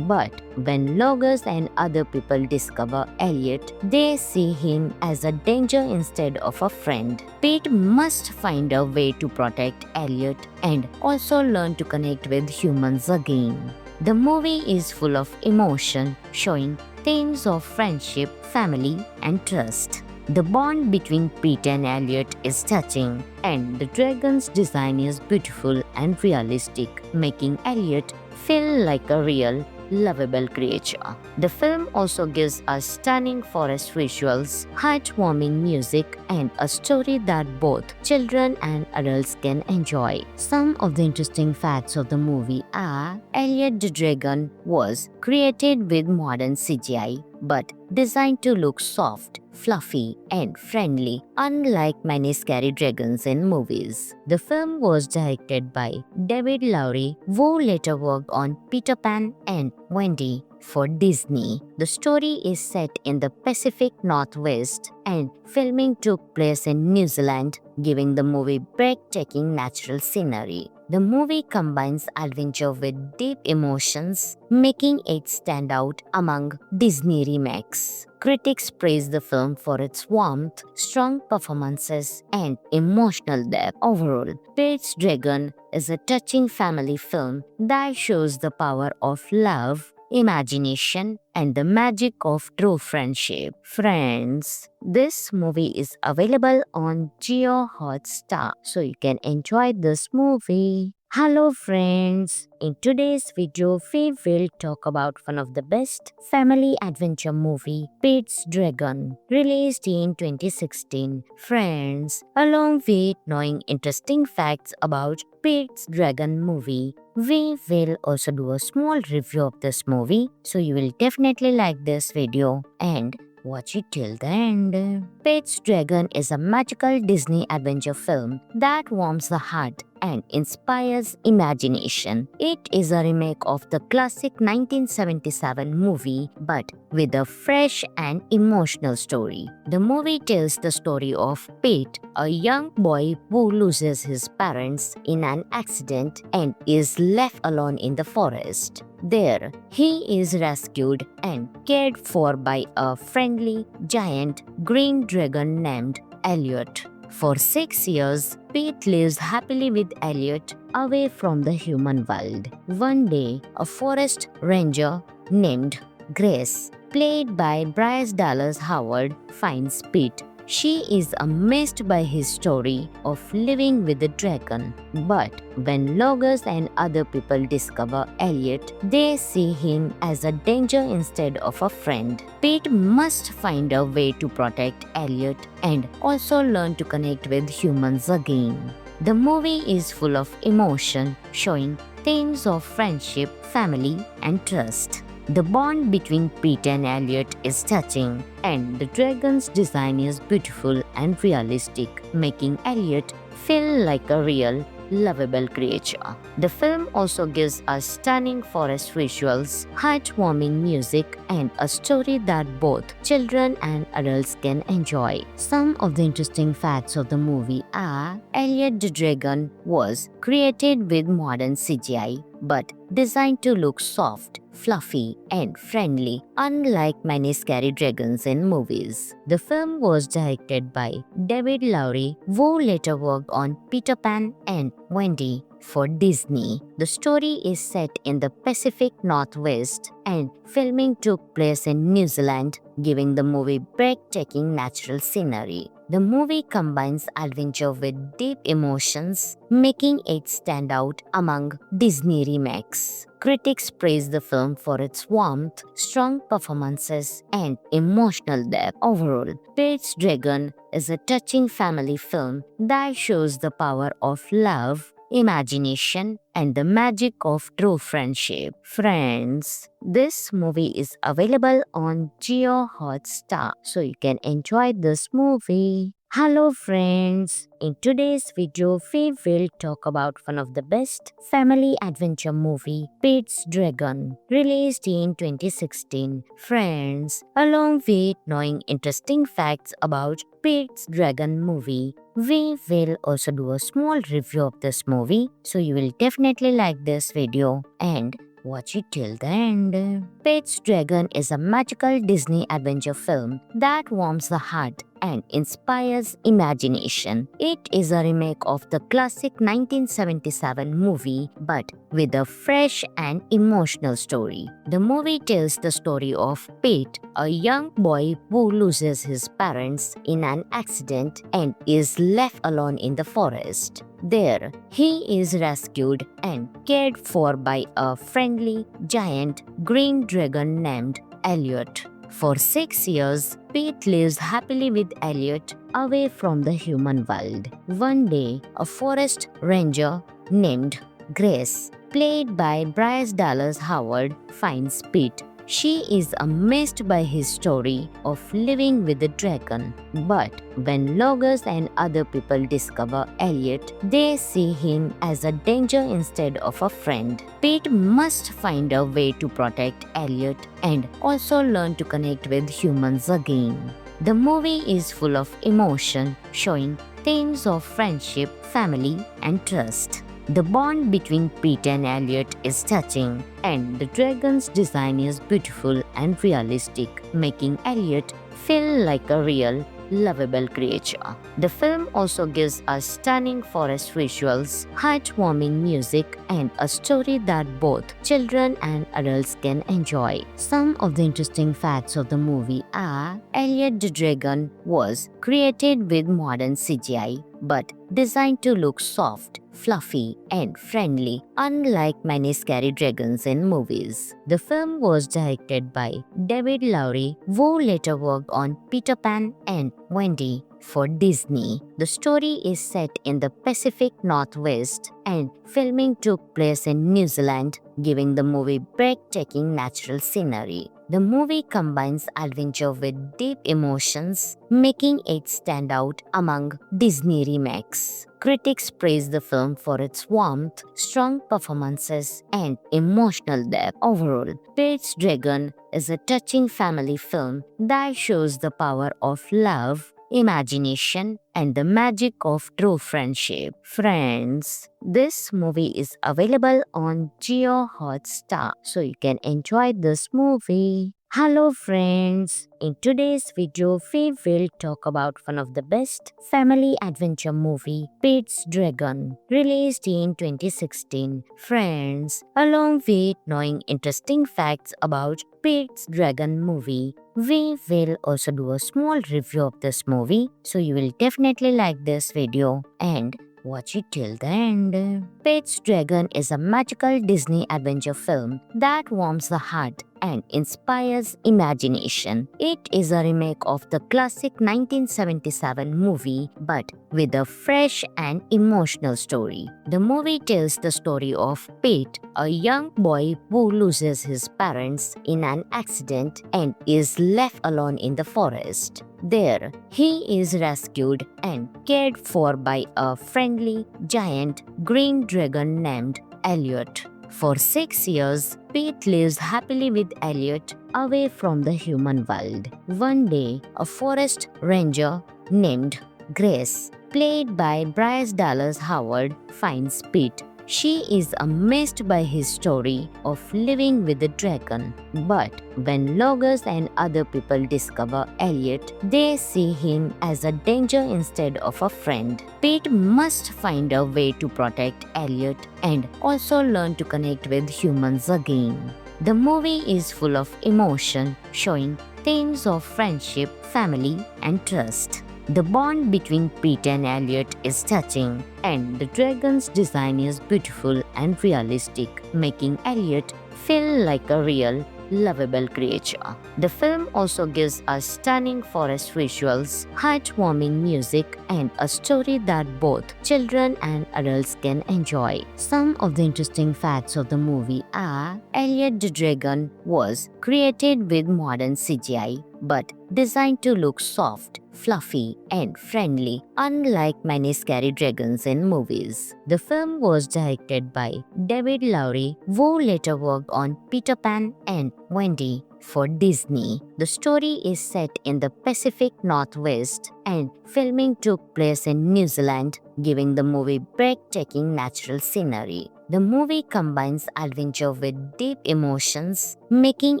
But when Logos and other people discover Elliot, they see him as a danger instead of a friend. Pete must find a way to protect Elliot and also learn to connect with humans again. The movie is full of emotion, showing themes of friendship, family, and trust. The bond between Pete and Elliot is touching, and the dragon's design is beautiful and realistic, making Elliot feel like a real, lovable creature. The film also gives us stunning forest visuals, heartwarming music, and a story that both children and adults can enjoy. Some of the interesting facts of the movie are Elliot the Dragon was created with modern CGI, but designed to look soft, fluffy, and friendly, unlike many scary dragons in movies. The film was directed by David Lowery, who later worked on Peter Pan and Wendy for Disney. The story is set in the Pacific Northwest, and filming took place in New Zealand, giving the movie breathtaking natural scenery. The movie combines adventure with deep emotions, making it stand out among Disney remakes. Critics praise the film for its warmth, strong performances, and emotional depth. Overall, Pete's Dragon is a touching family film that shows the power of love, imagination, and the magic of true friendship. Friends, this movie is available on Geo Hotstar, so you can enjoy this movie. Hello friends, in today's video we will talk about one of the best family adventure movie, Pete's Dragon, released in 2016. Friends, along with knowing interesting facts about Pete's Dragon movie, We will also do a small review of this movie, so you will definitely like this video and watch it till the end. Pete's Dragon is a magical Disney adventure film that warms the heart and inspires imagination. It is a remake of the classic 1977 movie, but with a fresh and emotional story. The movie tells the story of Pete, a young boy who loses his parents in an accident and is left alone in the forest. There, he is rescued and cared for by a friendly, giant green dragon named Elliot. For 6 years, Pete lives happily with Elliot away from the human world. One day, a forest ranger named Grace, played by Bryce Dallas Howard, finds Pete. She is amazed by his story of living with the dragon. But when loggers and other people discover Elliot, they see him as a danger instead of a friend. Pete must find a way to protect Elliot and also learn to connect with humans again. The movie is full of emotion, showing themes of friendship, family, and trust. The bond between Pete and Elliot is touching, and the dragon's design is beautiful and realistic, making Elliot feel like a real, lovable creature. The film also gives us stunning forest visuals, heartwarming music, and a story that both children and adults can enjoy. Some of the interesting facts of the movie are: Elliot the Dragon was created with modern CGI, but designed to look soft, fluffy, and friendly, unlike many scary dragons in movies. The film was directed by David Lowery, who later worked on Peter Pan and Wendy for Disney. The story is set in the Pacific Northwest, and filming took place in New Zealand, giving the movie breathtaking natural scenery. The movie combines adventure with deep emotions, making it stand out among Disney remakes. Critics praise the film for its warmth, strong performances, and emotional depth. Overall, Pete's Dragon is a touching family film that shows the power of love, imagination, and the magic of true friendship. Friends, this movie is available on Jio Hotstar, so you can enjoy this movie. Hello friends, in today's video we will talk about one of the best family adventure movie, Pete's Dragon, released in 2016. Friends, along with knowing interesting facts about Pete's Dragon movie, we will also do a small review of this movie, so you will definitely like this video and watch it till the end. Pete's Dragon is a magical Disney adventure film that warms the heart and inspires imagination. It is a remake of the classic 1977 movie, but with a fresh and emotional story. The movie tells the story of Pete, a young boy who loses his parents in an accident and is left alone in the forest. There, he is rescued and cared for by a friendly, giant green dragon named Elliot. For 6 years, Pete lives happily with Elliot away from the human world. One day, a forest ranger named Grace, played by Bryce Dallas Howard, finds Pete. She is amazed by his story of living with the dragon. But when loggers and other people discover Elliot, they see him as a danger instead of a friend. Pete must find a way to protect Elliot and also learn to connect with humans again. The movie is full of emotion, showing themes of friendship, family, and trust. The bond between Pete and Elliot is touching, and the dragon's design is beautiful and realistic, making Elliot feel like a real, lovable creature. The film also gives us stunning forest visuals, heartwarming music, and a story that both children and adults can enjoy. Some of the interesting facts of the movie are: Elliot the Dragon was created with modern CGI, but designed to look soft, fluffy, and friendly, unlike many scary dragons in movies. The film was directed by David Lowery, who later worked on Peter Pan and Wendy for Disney. The story is set in the Pacific Northwest and filming took place in New Zealand, giving the movie breathtaking natural scenery. The movie combines adventure with deep emotions, making it stand out among Disney remakes. Critics praise the film for its warmth, strong performances, and emotional depth. Overall, Pete's Dragon is a touching family film that shows the power of love, imagination, and the magic of true friendship. Friends, this movie is available on Geo Hotstar, so you can enjoy this movie. Hello friends, in today's video we will talk about one of the best family adventure movie, Pete's Dragon, released in 2016. Friends, along with knowing interesting facts about Pete's Dragon movie, we will also do a small review of this movie, so you will definitely like this video and watch it till the end. Pete's Dragon is a magical Disney adventure film that warms the heart and inspires imagination. It is a remake of the classic 1977 movie, but with a fresh and emotional story. The movie tells the story of Pete, a young boy who loses his parents in an accident and is left alone in the forest. There, he is rescued and cared for by a friendly, giant green dragon named Elliot. For 6 years, Pete lives happily with Elliot away from the human world. One day, a forest ranger named Grace, played by Bryce Dallas Howard, finds Pete. She is amazed by his story of living with the dragon. But when loggers and other people discover Elliot, they see him as a danger instead of a friend. Pete must find a way to protect Elliot and also learn to connect with humans again. The movie is full of emotion, showing themes of friendship, family, and trust. The bond between Pete and Elliot is touching, and the dragon's design is beautiful and realistic, making Elliot feel like a real, lovable creature. The film also gives us stunning forest visuals, heartwarming music, and a story that both children and adults can enjoy. Some of the interesting facts of the movie are: Elliot the Dragon was created with modern CGI, but designed to look soft, fluffy, and friendly, unlike many scary dragons in movies. The film was directed by David Lowery, who later worked on Peter Pan and Wendy for Disney. The story is set in the Pacific Northwest and filming took place in New Zealand, giving the movie breathtaking natural scenery. The movie combines adventure with deep emotions, making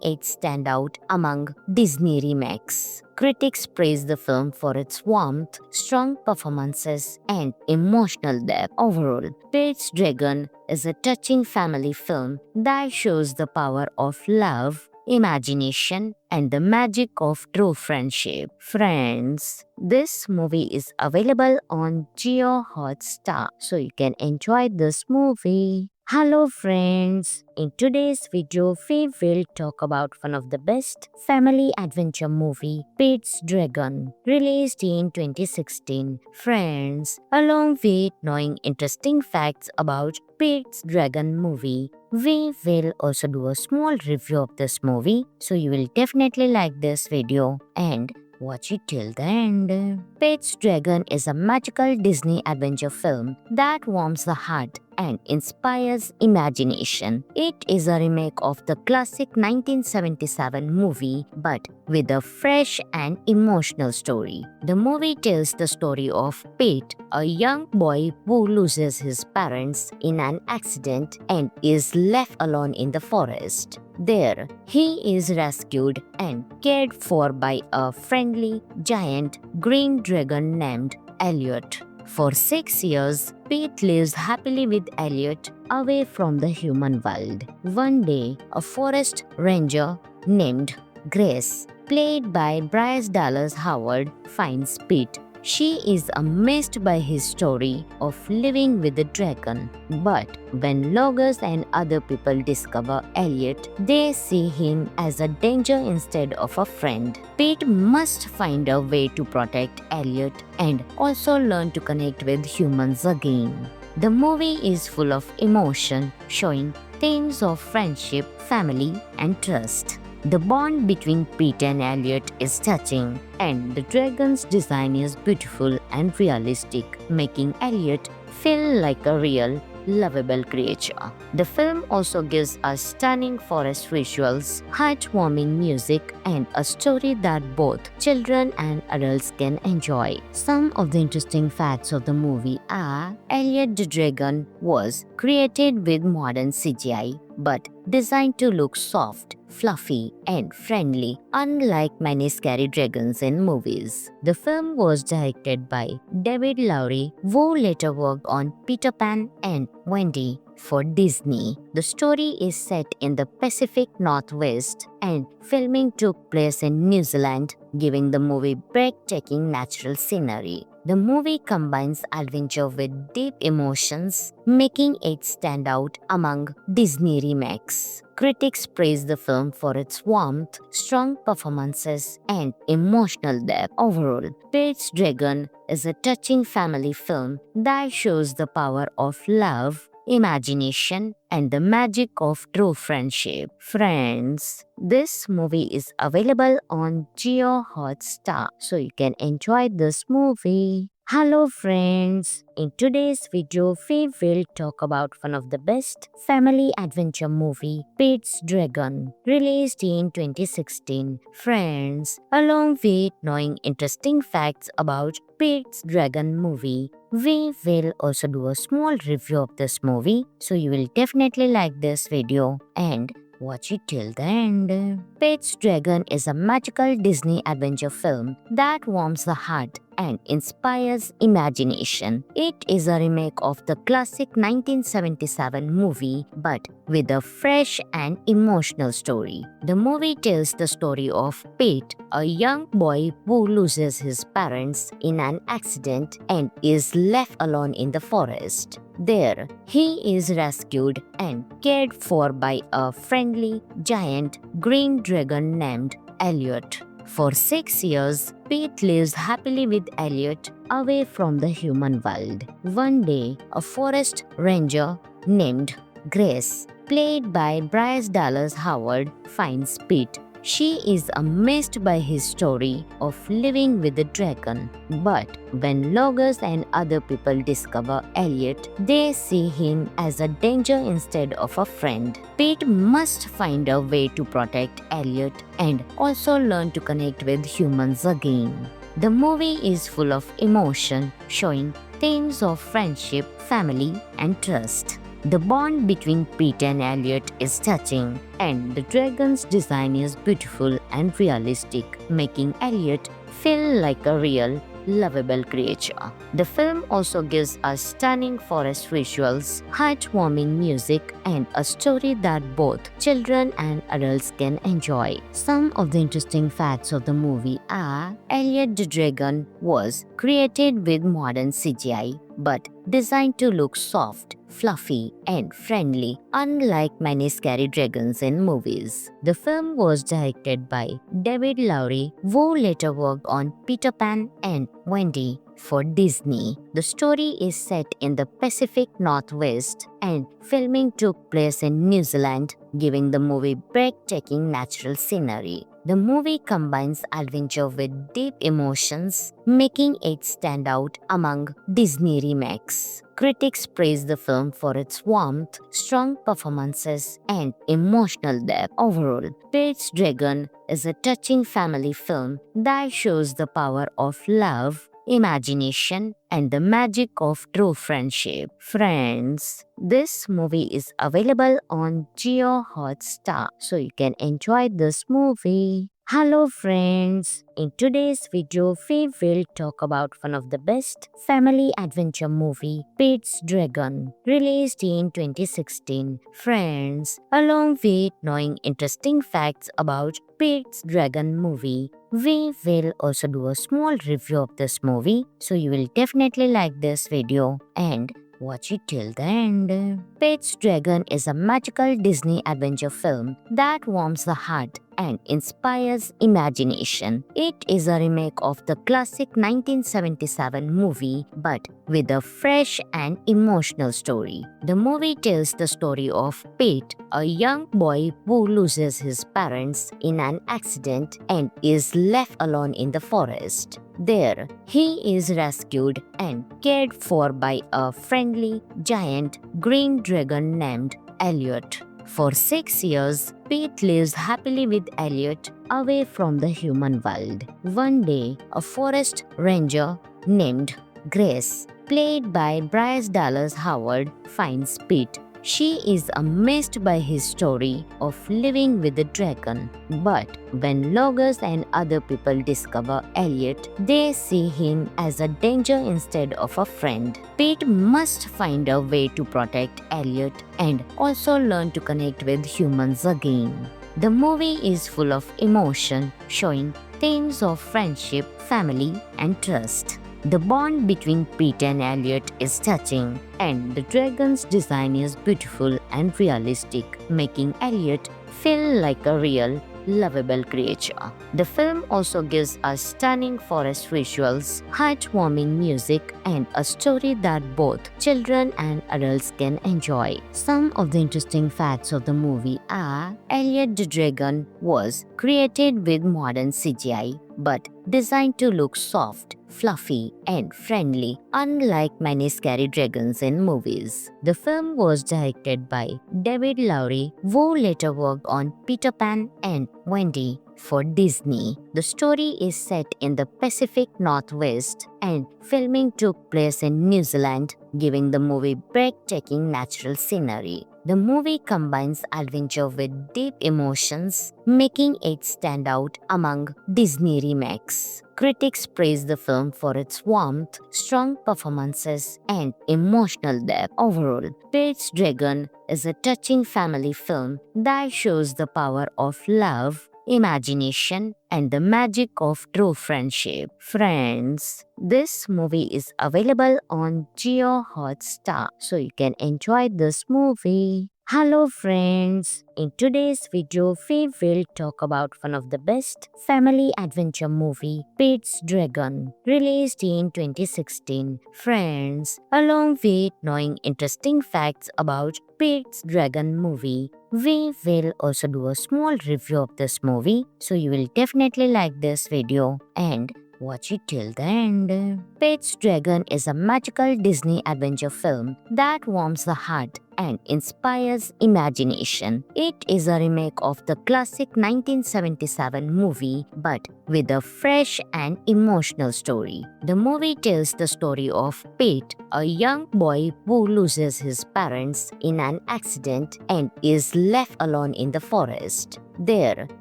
it stand out among Disney remakes. Critics praise the film for its warmth, strong performances, and emotional depth. Overall, Pete's Dragon is a touching family film that shows the power of love, imagination, and the magic of true friendship. Friends, this movie is available on Geo Hotstar, so you can enjoy this movie. Hello friends, in today's video we will talk about one of the best family adventure movie, Pete's Dragon, released in 2016. Friends, along with knowing interesting facts about Pete's Dragon movie, we will also do a small review of this movie, so you will definitely like this video and watch it till the end. Pete's Dragon is a magical Disney adventure film that warms the heart and inspires imagination. It is a remake of the classic 1977 movie, but with a fresh and emotional story. The movie tells the story of Pete, a young boy who loses his parents in an accident and is left alone in the forest. There, he is rescued and cared for by a friendly, giant green dragon named Elliot. For 6 years, Pete lives happily with Elliot away from the human world. One day, a forest ranger named Grace, played by Bryce Dallas Howard, finds Pete. She is amazed by his story of living with the dragon. But when Logos and other people discover Elliot, they see him as a danger instead of a friend. Pete must find a way to protect Elliot and also learn to connect with humans again. The movie is full of emotion, showing themes of friendship, family, and trust. The bond between Pete and Elliot is touching, and the dragon's design is beautiful and realistic, making Elliot feel like a real, lovable creature. The film also gives us stunning forest visuals, heartwarming music, and a story that both children and adults can enjoy. Some of the interesting facts of the movie are Elliot the Dragon was created with modern CGI but designed to look soft, fluffy, and friendly, unlike many scary dragons in movies. The film was directed by David Lowery, who later worked on Peter Pan and Wendy for Disney. The story is set in the Pacific Northwest, and filming took place in New Zealand, giving the movie breathtaking natural scenery. The movie combines adventure with deep emotions, making it stand out among Disney remakes. Critics praise the film for its warmth, strong performances, and emotional depth. Overall, Pete's Dragon is a touching family film that shows the power of love, imagination, and the magic of true friendship. Friends, this movie is available on Geo Hotstar, so you can enjoy this movie. Hello friends, in today's video we will talk about one of the best family adventure movie, Pete's Dragon, released in 2016. Friends, along with knowing interesting facts about Pete's Dragon movie, we will also do a small review of this movie, so you will definitely like this video and watch it till the end. Pete's Dragon is a magical Disney adventure film that warms the heart and inspires imagination. It is a remake of the classic 1977 movie, but with a fresh and emotional story. The movie tells the story of Pete, a young boy who loses his parents in an accident and is left alone in the forest. There, he is rescued and cared for by a friendly, giant green dragon named Elliot. For 6 years, Pete lives happily with Elliot away from the human world. One day, a forest ranger named Grace, played by Bryce Dallas Howard, finds Pete. She is amazed by his story of living with the dragon. But when Logos and other people discover Elliot, they see him as a danger instead of a friend. Pete must find a way to protect Elliot and also learn to connect with humans again. The movie is full of emotion, showing themes of friendship, family, and trust. The bond between Pete and Elliot is touching, and the dragon's design is beautiful and realistic, making Elliot feel like a real, lovable creature. The film also gives us stunning forest visuals, heartwarming music, and a story that both children and adults can enjoy. Some of the interesting facts of the movie are Elliot the Dragon was created with modern CGI, but designed to look soft, fluffy, and friendly, unlike many scary dragons in movies. The film was directed by David Lowery, who later worked on Peter Pan and Wendy for Disney. The story is set in the Pacific Northwest, and filming took place in New Zealand, giving the movie breathtaking natural scenery. The movie combines adventure with deep emotions, making it stand out among Disney remakes. Critics praise the film for its warmth, strong performances, and emotional depth. Overall, Pete's Dragon is a touching family film that shows the power of love, imagination, and the magic of true friendship. Friends, this movie is available on Geo Hotstar, so you can enjoy this movie. Hello friends, in today's video we will talk about one of the best family adventure movie, Pete's Dragon, released in 2016. Friends, along with knowing interesting facts about Pete's Dragon movie, we will also do a small review of this movie, so you will definitely like this video and watch it till the end. Pete's Dragon is a magical Disney adventure film that warms the heart and inspires imagination. It is a remake of the classic 1977 movie, but with a fresh and emotional story. The movie tells the story of Pete, a young boy who loses his parents in an accident and is left alone in the forest. There, he is rescued and cared for by a friendly, giant green dragon named Elliot. For 6 years, Pete lives happily with Elliot away from the human world. One day, a forest ranger named Grace, played by Bryce Dallas Howard, finds Pete. She is amazed by his story of living with the dragon. But when loggers and other people discover Elliot, they see him as a danger instead of a friend. Pete must find a way to protect Elliot and also learn to connect with humans again. The movie is full of emotion, showing themes of friendship, family, and trust. The bond between Pete and Elliot is touching, and the dragon's design is beautiful and realistic, making Elliot feel like a real, lovable creature. The film also gives us stunning forest visuals, heartwarming music, and a story that both children and adults can enjoy. Some of the interesting facts of the movie are: Elliot the Dragon was created with modern CGI, but designed to look soft, fluffy, and friendly, unlike many scary dragons in movies. The film was directed by David Lowery, who later worked on Peter Pan and Wendy for Disney. The story is set in the Pacific Northwest, and filming took place in New Zealand, giving the movie breathtaking natural scenery. The movie combines adventure with deep emotions, making it stand out among Disney remakes. Critics praise the film for its warmth, strong performances, and emotional depth. Overall, Pete's Dragon is a touching family film that shows the power of love, imagination, and the magic of true friendship. Friends, this movie is available on Jio Hotstar, so you can enjoy this movie. Hello friends, in today's video we will talk about one of the best family adventure movie, Pete's Dragon, released in 2016. Friends, along with knowing interesting facts about Pete's Dragon movie, we will also do a small review of this movie, so you will definitely like this video and watch it till the end. Pete's Dragon is a magical Disney adventure film that warms the heart and inspires imagination. It is a remake of the classic 1977 movie, but with a fresh and emotional story. The movie tells the story of Pete, a young boy who loses his parents in an accident and is left alone in the forest. There,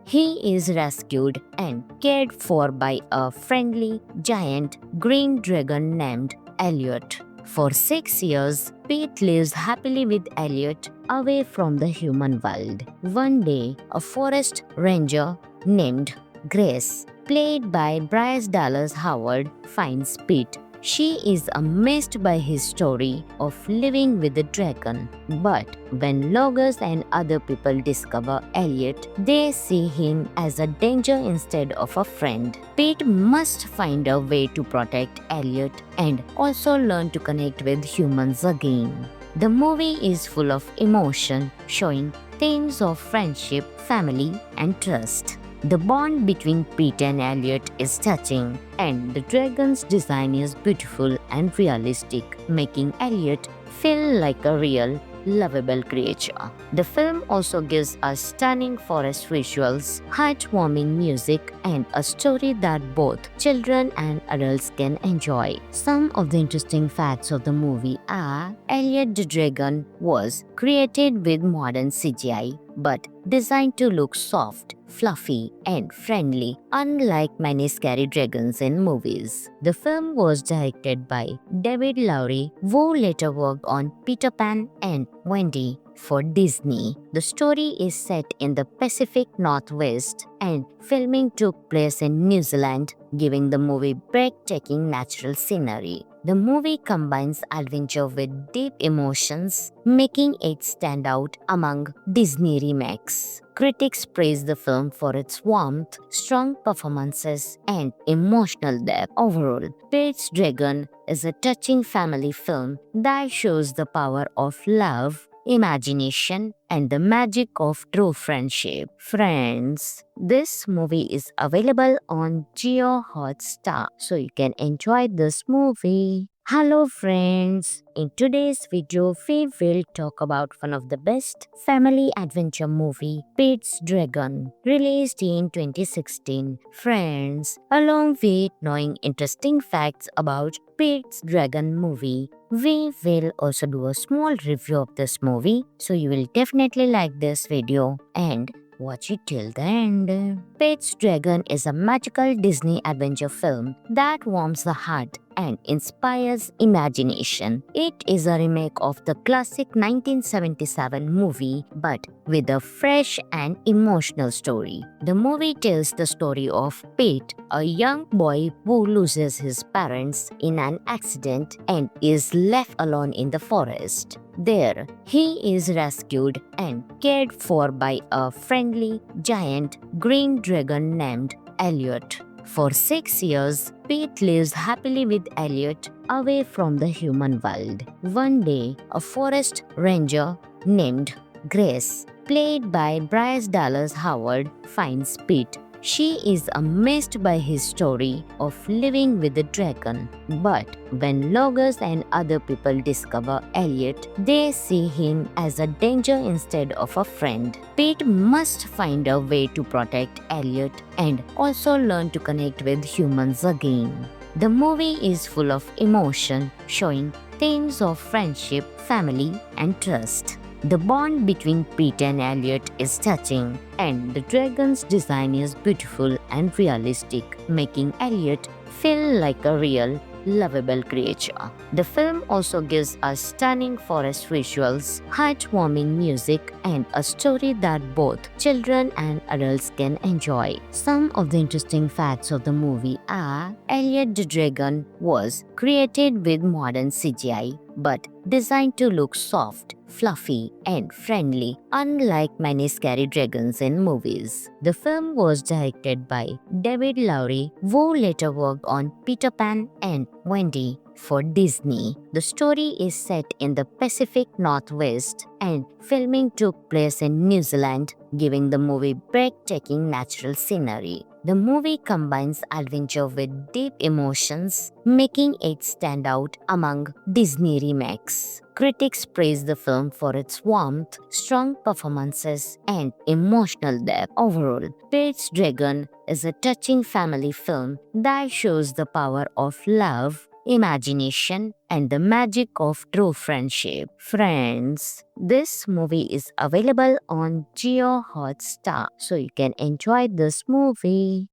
he is rescued and cared for by a friendly, giant green dragon named Elliot. For 6 years, Pete lives happily with Elliot away from the human world. One day, a forest ranger named Grace, played by Bryce Dallas Howard, finds Pete. She is amazed by his story of living with the dragon. But when loggers and other people discover Elliot, they see him as a danger instead of a friend. Pete must find a way to protect Elliot and also learn to connect with humans again. The movie is full of emotion, showing themes of friendship, family, and trust. The bond between Pete and Elliot is touching, and the dragon's design is beautiful and realistic, making Elliot feel like a real, lovable creature. The film also gives us stunning forest visuals, heartwarming music, and a story that both children and adults can enjoy. Some of the interesting facts of the movie are: Elliot the Dragon was created with modern CGI, but designed to look soft, fluffy, and friendly, unlike many scary dragons in movies. The film was directed by David Lowery, who later worked on Peter Pan and Wendy for Disney. The story is set in the Pacific Northwest and filming took place in New Zealand, giving the movie breathtaking natural scenery. The movie combines adventure with deep emotions, making it stand out among Disney remakes. Critics praise the film for its warmth, strong performances, and emotional depth. Overall, Pete's Dragon is a touching family film that shows the power of love, imagination, and the magic of true friendship. Friends, this movie is available on Geo Hotstar, so you can enjoy this movie. Hello friends, in today's video we will talk about one of the best family adventure movie, Pete's Dragon, released in 2016. Friends, along with knowing interesting facts about Pete's Dragon movie, we will also do a small review of this movie, so you will definitely like this video and watch it till the end. Pete's Dragon is a magical Disney adventure film that warms the heart and inspires imagination. It is a remake of the classic 1977 movie, but with a fresh and emotional story. The movie tells the story of Pete, a young boy who loses his parents in an accident and is left alone in the forest. There, he is rescued and cared for by a friendly, giant green dragon named Elliot. For 6 years, Pete lives happily with Elliot away from the human world. One day, a forest ranger named Grace, played by Bryce Dallas Howard, finds Pete. She is amazed by his story of living with the dragon. But when loggers and other people discover Elliot, they see him as a danger instead of a friend. Pete must find a way to protect Elliot and also learn to connect with humans again. The movie is full of emotion, showing themes of friendship, family, and trust. The bond between Pete and Elliot is touching, and the dragon's design is beautiful and realistic, making Elliot feel like a real, lovable creature. The film also gives us stunning forest visuals, heartwarming music, and a story that both children and adults can enjoy. Some of the interesting facts of the movie are: Elliot the Dragon was created with modern CGI, but designed to look soft, fluffy, and friendly, unlike many scary dragons in movies. The film was directed by David Lowery, who later worked on Peter Pan and Wendy for Disney. The story is set in the Pacific Northwest and filming took place in New Zealand, giving the movie breathtaking natural scenery. The movie combines adventure with deep emotions, making it stand out among Disney remakes. Critics praise the film for its warmth, strong performances, and emotional depth. Overall, Pete's Dragon is a touching family film that shows the power of love, imagination, and the magic of true friendship. Friends, this movie is available on Geo Hotstar, so you can enjoy this movie.